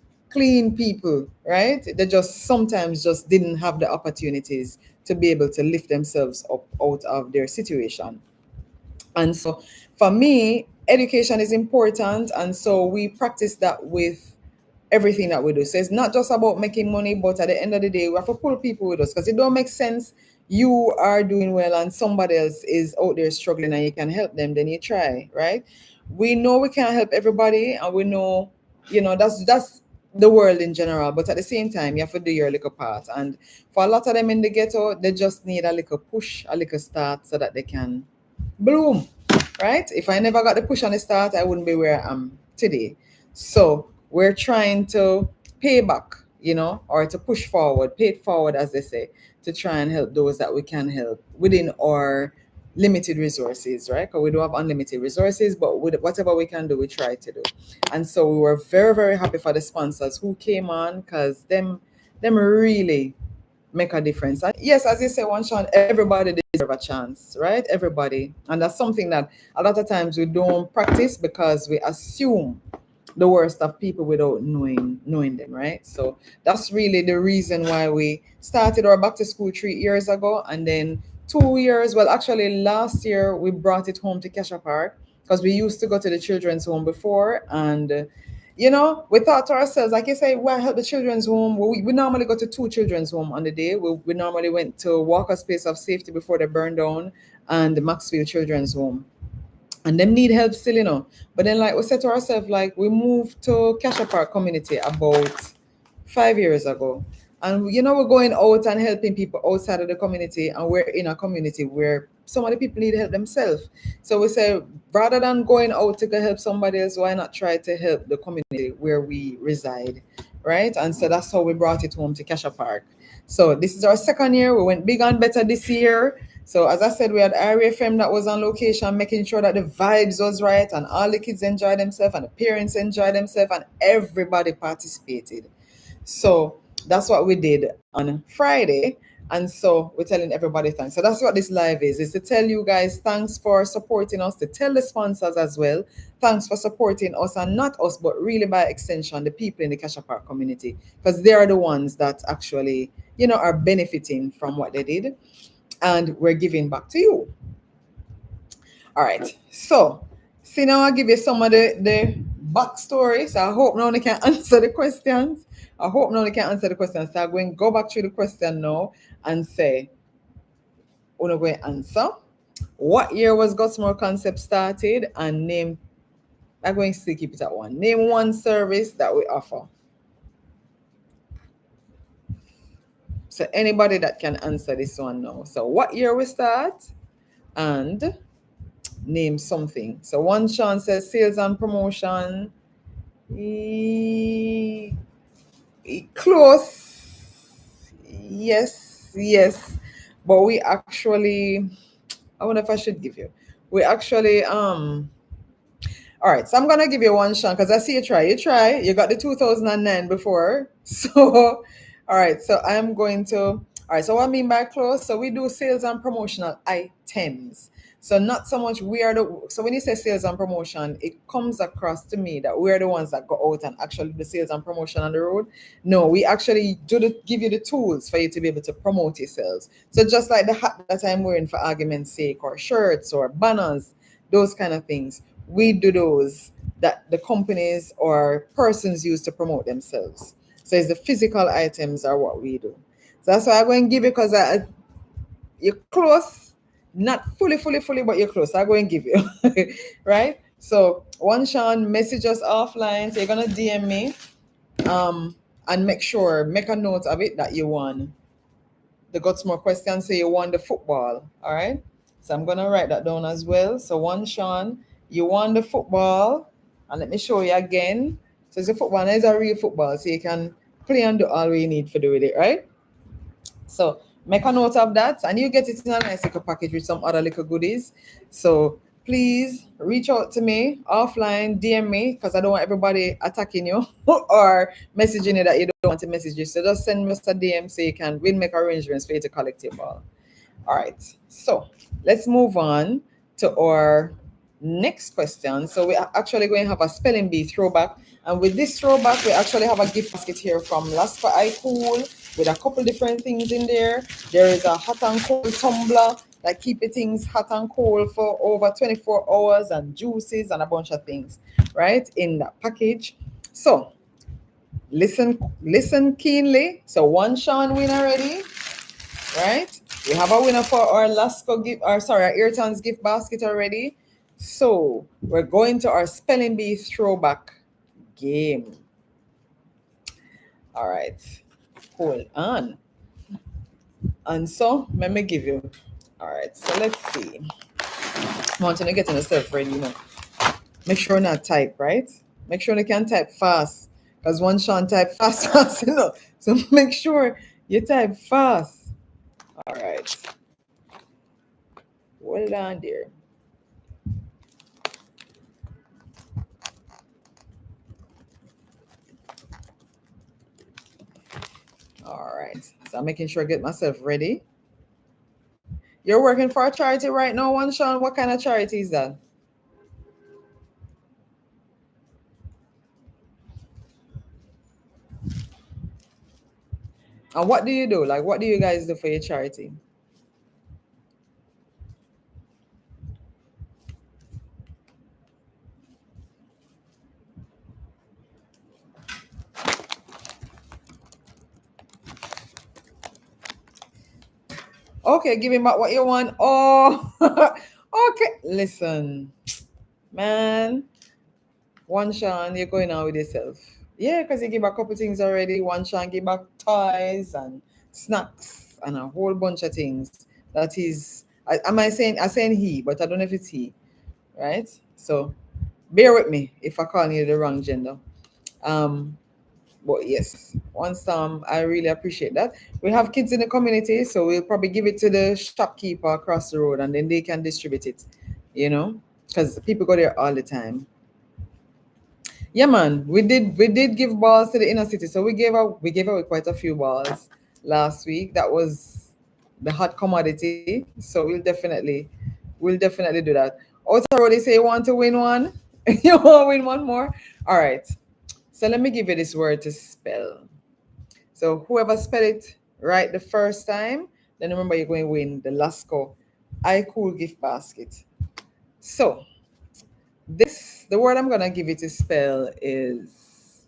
people, right? They just sometimes just didn't have the opportunities to be able to lift themselves up out of their situation. And so for me, education is important. And so we practice that with everything that we do. So it's not just about making money, but at the end of the day, we have to pull people with us, because it don't make sense you are doing well and somebody else is out there struggling and you can help them, then you try, right? We know we can't help everybody, and we know, that's the world in general, but at the same time, you have to do your little part. And for a lot of them in the ghetto, they just need a little push, a little start, so that they can bloom, right? If I never got the push on the start, I wouldn't be where I am today. So we're trying to pay back, or to push forward, pay it forward, as they say, to try and help those that we can help within our limited resources, right? Because we don't have unlimited resources, but with whatever we can do, we try to do. And so we were very, very happy for the sponsors who came on, because them really make a difference. And yes, as you say, one chance, everybody deserves a chance, right? Everybody. And that's something that a lot of times we don't practice, because we assume the worst of people without knowing them, right? So that's really the reason why we started our back to school 3 years ago. And then 2 years, well, actually last year we brought it home to Cassia Park, because we used to go to the children's home before. And we thought to ourselves, like you say, well, help the children's home. We normally go to two children's home on the day. We normally went to Walker Space of Safety before they burned down, and the Maxfield Children's Home. And them need help still, But then, like, we said to ourselves, like, we moved to Cassia Park community about 5 years ago. And you know, we're going out and helping people outside of the community, and we're in a community where so many people need help themselves. So we say, rather than going out to go help somebody else, why not try to help the community where we reside, right? And so that's how we brought it home to Cassia Park. So this is our second year. We went big and better this year. So as I said, we had RFM that was on location, making sure that the vibes was right and all the kids enjoyed themselves and the parents enjoyed themselves and everybody participated. So that's what we did on Friday. And so we're telling everybody thanks. So that's what this live is to tell you guys thanks for supporting us, to tell the sponsors as well, thanks for supporting us, and not us, but really by extension, the people in the Cassia Park community, because they are the ones that actually, you know, are benefiting from what they did. And we're giving back to you. All right. So, see now I'll give you some of the backstory. So I hope now they can answer the questions. I hope now they can answer the questions. So I'm going to go back through the question now and say, I'm going to answer. What year was Gutzmore Concept started? And name, I'm going to still keep it at one. Name one service that we offer. So anybody that can answer this one now. So what year we start? And name something. So one Sean says sales and promotion. Close. Yes, yes. But we actually, I wonder if I should give you. We actually all right, so I'm gonna give you one shot because I see you try. You try. You got the 2009 before. So all right, so I'm going to all right, so what I mean by close, so we do sales and promotional items. So not so much we are the so when you say sales and promotion, it comes across to me that we're the ones that go out and actually do sales and promotion on the road. No, we actually give you the tools for you to be able to promote yourselves. So just like the hat that I'm wearing for argument's sake, or shirts or banners, those kind of things, we do those that the companies or persons use to promote themselves. So it's the physical items are what we do. So that's why I'm going to give you because you're close, not fully, but you're close. I'm going to give you, right? So one Sean, message us offline. So you're gonna DM me, and make a note of it that you won the Gutzmore question. So you won the football. All right. So I'm gonna write that down as well. So one Sean, you won the football, and let me show you again. So it's a football, and it's a real football, so you can play and do all you need to do with it, right? So make a note of that, and you get it in a nice little package with some other little goodies. So please reach out to me offline, DM me, because I don't want everybody attacking you or messaging you that you don't want to message you. So just send me a DM so we'll make arrangements for you to collect your ball. All right. So let's move on to our next question. So we're actually going to have a spelling bee throwback. And with this throwback, we actually have a gift basket here from Lasco Cool with a couple different things in there. There is a hot and cold tumbler that keep your things hot and cold for over 24 hours, and juices and a bunch of things, right, in that package. So listen keenly. So one Sean win already, right? We have a winner for our Lasco gift, or sorry, our Ayrtons gift basket already. So we're going to our spelling bee throwback game. All right, hold on. And so let me give you. All right, so let's see. I want you to get yourself ready, you know. Make sure not type, right? Make sure you can type fast. Because one Sean type fast, you know. So make sure you type fast. All right. Hold on there. All right. So I'm making sure I get myself ready. You're working for a charity right now, one Sean. What kind of charity is that? And what do you do? Like, what do you guys do for your charity? Okay, give him back what you want. Oh, okay. Listen, man. One Sean, you're going on with yourself. Yeah, because he gave a couple things already. One Sean gave back toys and snacks and a whole bunch of things. That is, am I saying? I saying he, but I don't know if it's he, right? So bear with me if I call you the wrong gender. Um, but yes, once I really appreciate that. We have kids in the community, so we'll probably give it to the shopkeeper across the road, and then they can distribute it. You know, because people go there all the time. Yeah, man, we did give balls to the inner city, so we gave away quite a few balls last week. That was the hot commodity, so we'll definitely do that. Also, already say you want to win one, you want to win one more. All right, so let me give you this word to spell. So whoever spell it right the first time, then remember you're going to win the Lasco I Cool gift basket. So the word I'm gonna give you to spell is,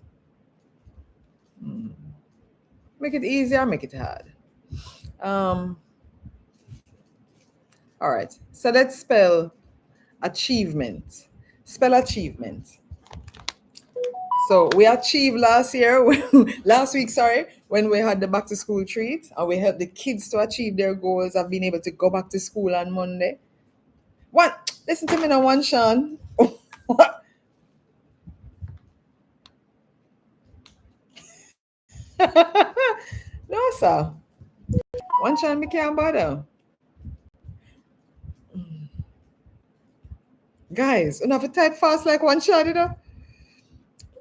make it easier, make it hard. Um, all right. So let's spell achievement. Spell achievement. So we achieved last year, last week, sorry, when we had the back to school treat, and we helped the kids to achieve their goals of being able to go back to school on Monday. What? Listen to me now, one Sean. What? No, sir. One Sean, me can't bother. Guys, enough to type fast like one Sean, you know?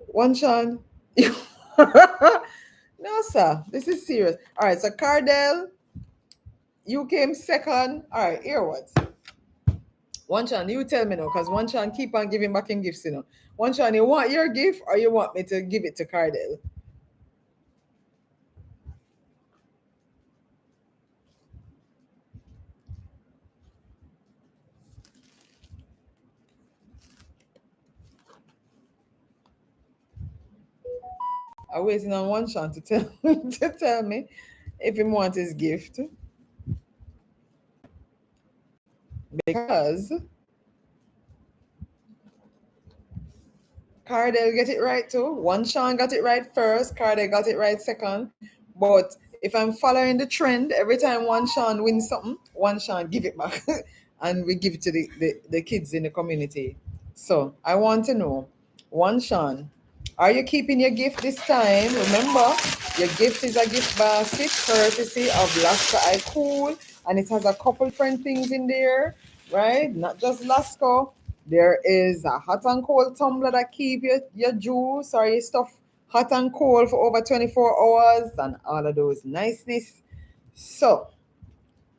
One Sean. No, sir. This is serious. All right, so Cardell, you came second. All right, here what? One Sean, you tell me now, because one Sean keep on giving back in gifts, you know. One Sean, you want your gift or you want me to give it to Cardell? I'm waiting on one Sean to tell to tell me if he wants his gift. Because Cardell get it right too. One Sean got it right first. Cardell got it right second. But if I'm following the trend, every time one Sean wins something, one Sean give it back, and we give it to the kids in the community. So I want to know, one Sean, are you keeping your gift this time? Remember, your gift is a gift basket courtesy of Lasco I Cool, and it has a couple different things in there, right? Not just Lasco. There is a hot and cold tumbler that keep your juice or your stuff hot and cold for over 24 hours and all of those niceness. So,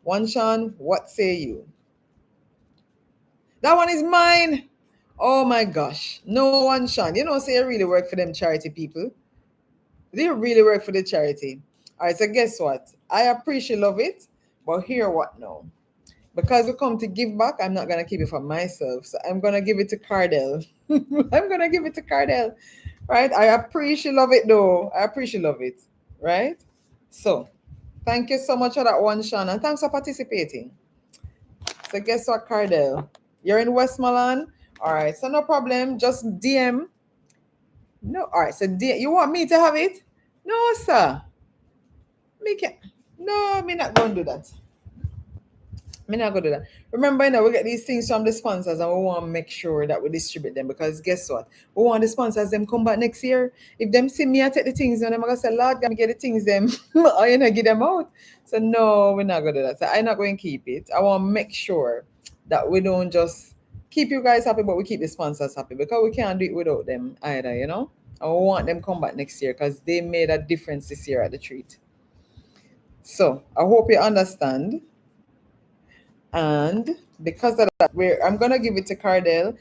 one Sean, what say you? That one is mine. Oh my gosh. No one Sean. You know, say you really work for them charity people. They really work for the charity. All right, so guess what? I appreciate love it, but hear what now? Because we come to give back, I'm not gonna keep it for myself. So I'm gonna give it to Cardell. I'm gonna give it to Cardell. Right? I appreciate love it though. I appreciate love it. Right? So thank you so much for that one, Sean, and thanks for participating. So guess what, Cardell? You're in Westmoreland? All right, so no problem. Just DM. No, all right. So you want me to have it? No, sir. Me can No, me not gonna do that. Me not gonna do that. Remember, we get these things from the sponsors, and we want to make sure that we distribute them, because guess what? We want the sponsors them come back next year. If them see me, I take the things, and them gonna say, Lord, God, me get the things them, or give them out. So no, we're not gonna do that. So I'm not going to keep it. I want to make sure that we don't just keep you guys happy, but we keep the sponsors happy, because we can't do it without them either. I want them come back next year because they made a difference this year at the treat. So I hope you understand. And because of that, I'm gonna give it to Cardell.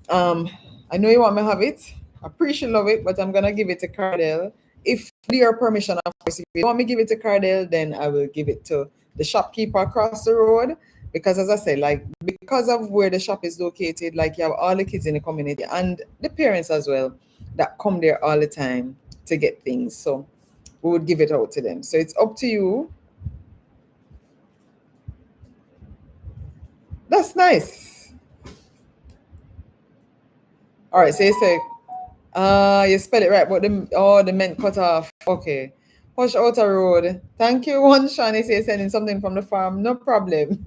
Um, I know you want me to have it. I appreciate love it, but I'm gonna give it to Cardell. If your permission, of course, if you want me to give it to Cardell, then I will give it to the shopkeeper across the road. Because as I say, like, because of where the shop is located, like, you have all the kids in the community and the parents as well that come there all the time to get things. So we would give it out to them. So it's up to you. That's nice. All right, so you say You spell it right, but the men cut off. Okay. Push out a road. Thank you, one Shani say sending something from the farm. No problem.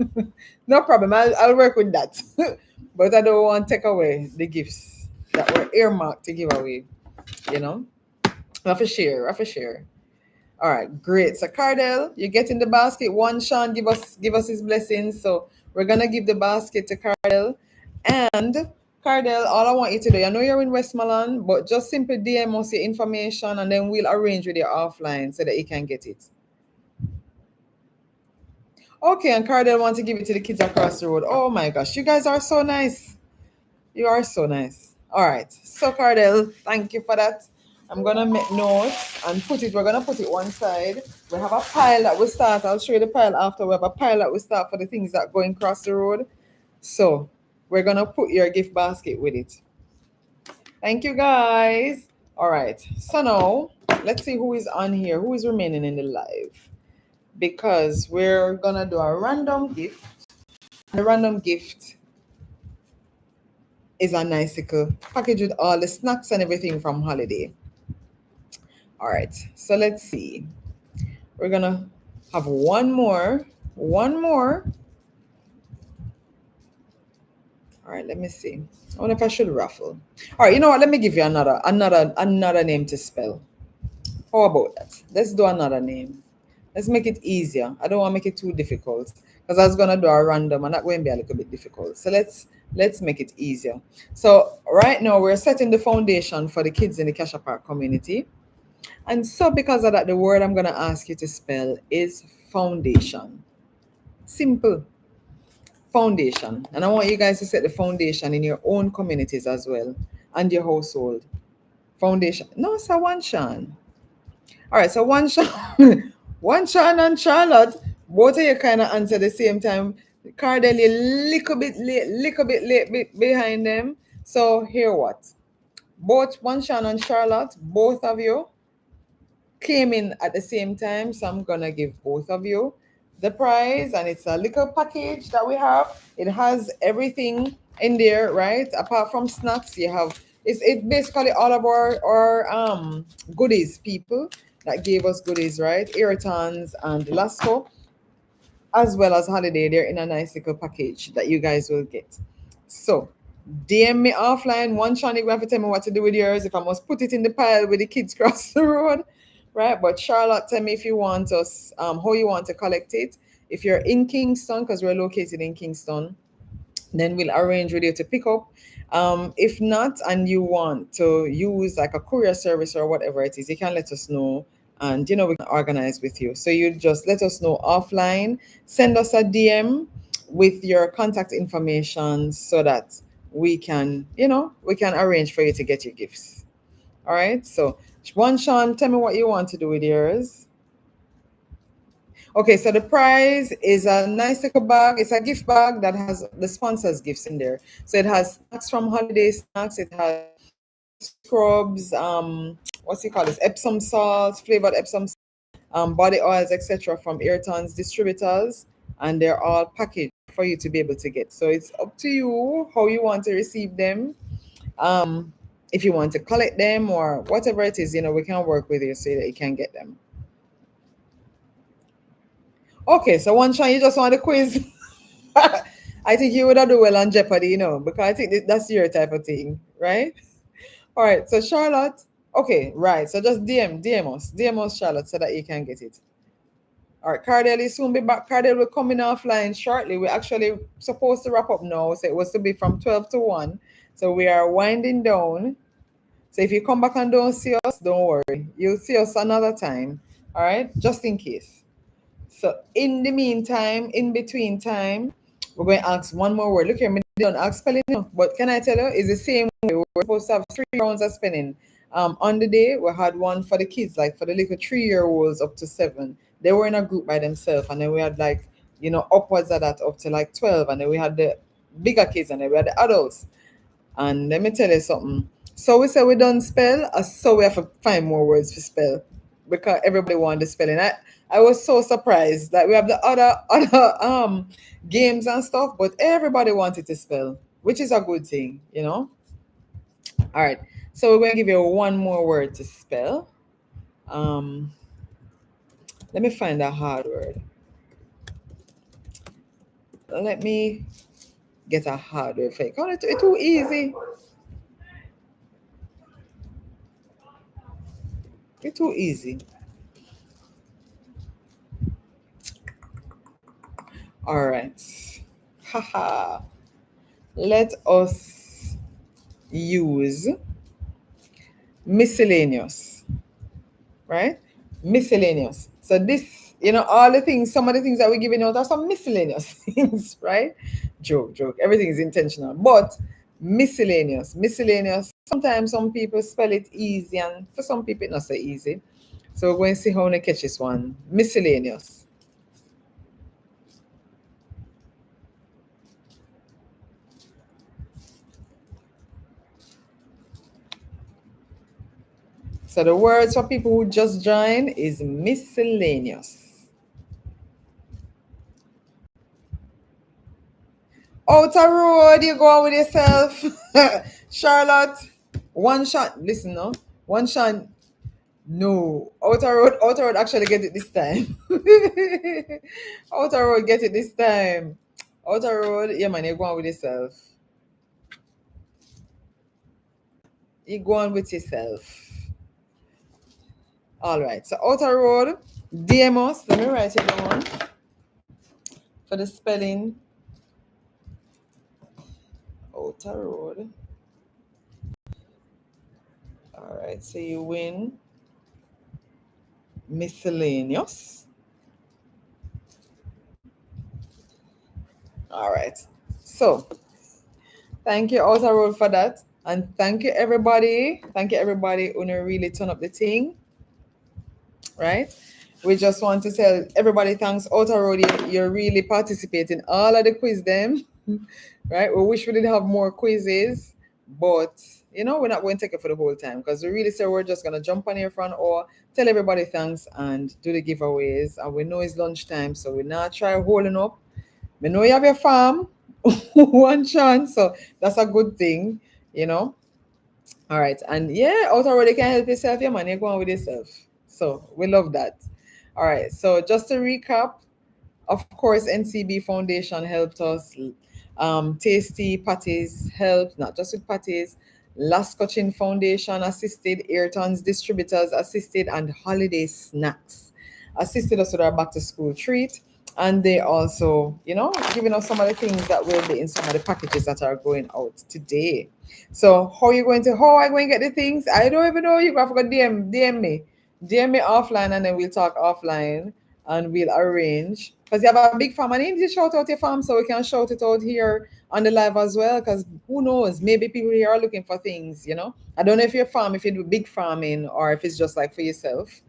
No problem. I'll work with that. But I don't want to take away the gifts that were earmarked to give away. You know? I have to share. I have to share. All right, great. So Cardell, you get in the basket. One Sean give us his blessings. So we're gonna give the basket to Cardell. And Cardell, all I want you to do, I know you're in Westmoreland, but just simply DM us your information and then we'll arrange with you offline so that you can get it. Okay, and Cardell wants to give it to the kids across the road. Oh my gosh, you guys are so nice. You are so nice. All right. So Cardell, thank you for that. I'm gonna make notes and we're gonna put it one side. We have a pile that we start. I'll show you the pile after. We have a pile that we start for the things that going across the road. So we're gonna put your gift basket with it. Thank you guys. All right. So now let's see who is on here, who is remaining in the live. Because we're gonna do a random gift. The random gift is a nice little package with all the snacks and everything from holiday. All right, so let's see. We're gonna have one more. One more. All right, let me see. I wonder if I should raffle. All right, you know what? Let me give you another name to spell. How about that? Let's do another name. Let's make it easier. I don't want to make it too difficult because I was gonna do a random and that going to be a little bit difficult. So let's make it easier. So right now we're setting the foundation for the kids in the Cassia Park community. And so because of that, the word I'm gonna ask you to spell is foundation. Simple. Foundation. And I want you guys to set the foundation in your own communities as well and your household. Foundation. No, it's a one Sean. All right, so one Sean, one Sean and Charlotte, both of you kind of answer the same time. Cardelli little bit late behind them. So here what? Both one Sean and Charlotte, both of you came in at the same time. So I'm gonna give both of you the prize, and it's a little package that we have. It has everything in there, right? Apart from snacks, you have it's basically all of our goodies, people that gave us goodies, right? Ayrtons and Lasco, as well as holiday. They're in a nice little package that you guys will get. So DM me offline. One Shani, you have to tell me what to do with yours. If I must put it in the pile with the kids cross the road, right? But Charlotte, tell me if you want us, how you want to collect it. If you're in Kingston, because we're located in Kingston, then we'll arrange with you to pick up. If not, and you want to use like a courier service or whatever it is, you can let us know and we can organize with you. So you just let us know offline, send us a DM with your contact information so that we can, we can arrange for you to get your gifts. All right. So one Sean, tell me what you want to do with yours. Okay, so the prize is a nice little bag. It's a gift bag that has the sponsors' gifts in there. So it has snacks from Holiday Snacks. It has scrubs, what's it called? This Epsom salts, flavored Epsom, body oils, etc. from Ayrtons Distributors, and they're all packaged for you to be able to get. So it's up to you how you want to receive them. If you want to collect them or whatever it is, we can work with you so that you can get them. Okay, so one shot, you just want a quiz. I think you would have do well on Jeopardy, because I think that's your type of thing, right? All right, so Charlotte, okay, right. So just DM us, Charlotte, so that you can get it. All right, Cardell is soon be back. Cardell will come in offline shortly. We're actually supposed to wrap up now, so it was to be from 12 to 1. So we are winding down. So if you come back and don't see us, don't worry. You'll see us another time. All right, just in case. So in the meantime, in between time, we're going to ask one more word. Look here, me don't ask spelling, but can I tell you, it's the same way. We're supposed to have 3 rounds of spelling. On the day, we had one for the kids, like for the little 3-year-olds up to 7. They were in a group by themselves, and then we had like, upwards of that up to like 12, and then we had the bigger kids, and then we had the adults. And let me tell you something. So we said we don't spell, so we have to find more words to spell because everybody wanted spelling. I was so surprised that we have the other games and stuff, but everybody wanted to spell, which is a good thing. All right. So we're going to give you one more word to spell. Um, Let me find a hard word. Let me get a hard word for you. It's too easy. It's too easy. All right. Haha. Let us use miscellaneous, right? Miscellaneous. So this, all the things, some of the things that we're giving out are some miscellaneous things, right? Joke. Everything is intentional. But miscellaneous. Miscellaneous. Sometimes some people spell it easy and for some people it's not so easy. So we're going to see how to catch this one. Miscellaneous. So the words for people who just join is miscellaneous. Outer road, you go on with yourself. Charlotte, one shot. Listen, no. One shot. No. Outer road actually get it this time. Outer road get it this time. Outer road, yeah man, you go on with yourself. You go on with yourself. All right. So outer road, DM us. Let me write it down for the spelling. Outer road. All right. So you win miscellaneous. All right. So thank you, Outer Road, for that. And thank you, everybody. Thank you, everybody who really turn up the thing, right? We just want to tell everybody thanks, Outer Road. You're really participating all of the quiz, them, right? We wish we did have more quizzes, but we're not going to take it for the whole time because we really say we're just going to jump on here front or tell everybody thanks and do the giveaways. And we know it's lunchtime, so we're not trying holding up. We know you have your farm, one chance, so that's a good thing, you know. All right, and yeah, also already can help yourself, yeah, man. You're going with yourself, so we love that. All right, so just to recap, of course, NCB Foundation helped us. Tasty Patties helped, not just with patties. Lasco Foundation assisted. Ayrtons Distributors assisted, and Holiday Snacks assisted us with our back to school treat. And they also, giving us some of the things that will be in some of the packages that are going out today. So how are you going to get the things? I don't even know. You have to go DM me. DM me offline and then we'll talk offline and we'll arrange. Because you have a big farm and you need to shout out your farm so we can shout it out here on the live as well. Because who knows? Maybe people here are looking for things. I don't know if you're farm, if you do big farming or if it's just like for yourself.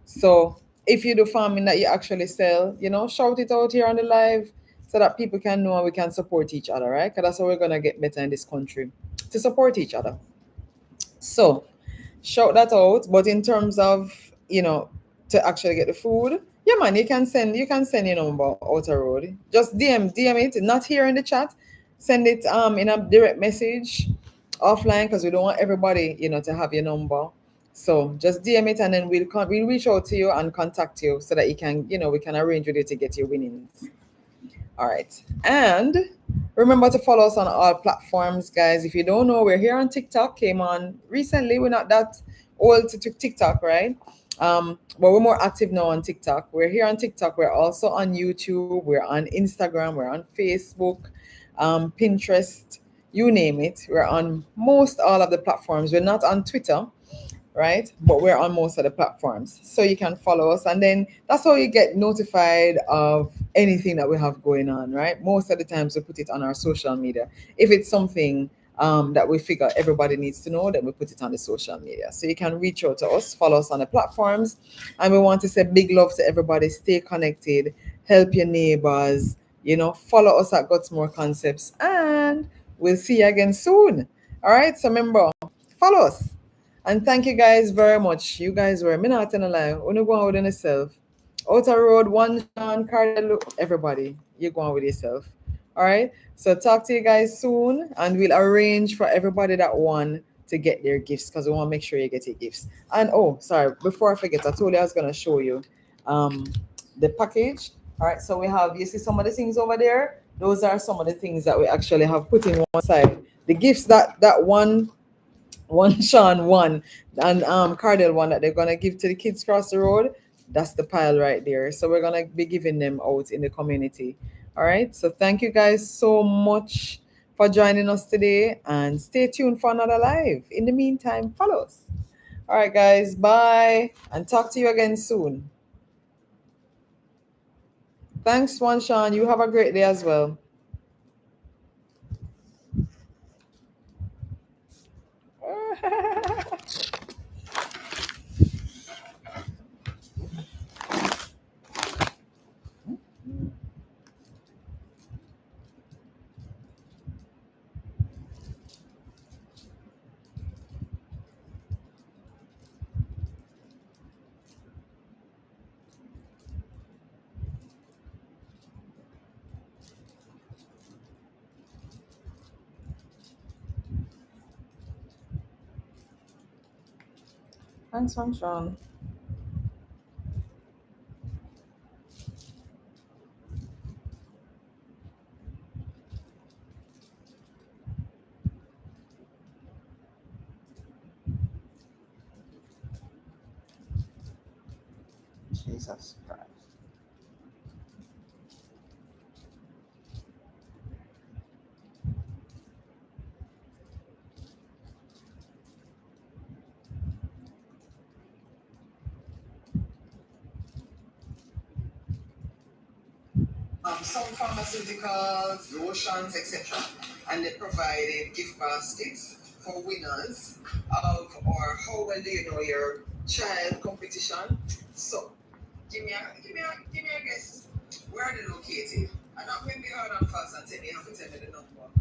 So if you do farming that you actually sell, shout it out here on the live so that people can know and we can support each other, right? Because that's how we're going to get better in this country, to support each other. So shout that out. But in terms of, to actually get the food, yeah, man, you can send your number outer road. Just DM it, not here in the chat. Send it in a direct message offline because we don't want everybody, to have your number. So just DM it and then we'll reach out to you and contact you so that you can, we can arrange with you to get your winnings. All right. And remember to follow us on all platforms, guys. If you don't know, we're here on TikTok. Came on recently. We're not that old to TikTok, right? But we're more active now on TikTok. We're here on TikTok. We're also on YouTube. We're on Instagram. We're on Facebook, Pinterest, you name it. We're on most all of the platforms. We're not on Twitter, right? But we're on most of the platforms. So you can follow us. And then that's how you get notified of anything that we have going on, right? Most of the times we put it on our social media. If it's something that we figure everybody needs to know, then we put it on the social media. So you can reach out to us, follow us on the platforms. And we want to say big love to everybody. Stay connected, help your neighbors, follow us at Gutzmore Concepts. And we'll see you again soon. All right. So remember, follow us. And thank you guys very much. You guys were me not telling a lie. Only go on with yourself. Outer road, one Sean, Cardell, everybody. You go on with yourself. All right. So talk to you guys soon, and we'll arrange for everybody that won to get their gifts, because we want to make sure you get your gifts. And oh, sorry, before I forget, I told you I was gonna show you um the package. All right, so we have, you see some of the things over there. Those are some of the things that we actually have put in one side. The gifts that one Sean one and Cardell one that they're gonna give to the kids across the road. That's the pile right there. So we're gonna be giving them out in the community. All right. So thank you guys so much for joining us today, and stay tuned for another live. In the meantime, follow us. All right, guys. Bye, and talk to you again soon. Thanks, one Sean. You have a great day as well. Thanks, one Sean. Jesus Christ. Some pharmaceuticals, lotions, etc. And they provided gift baskets for winners of or how well do you know your child competition. So give me a guess. Where are they located? And not when we heard on fast and tell me you have to tell me the number.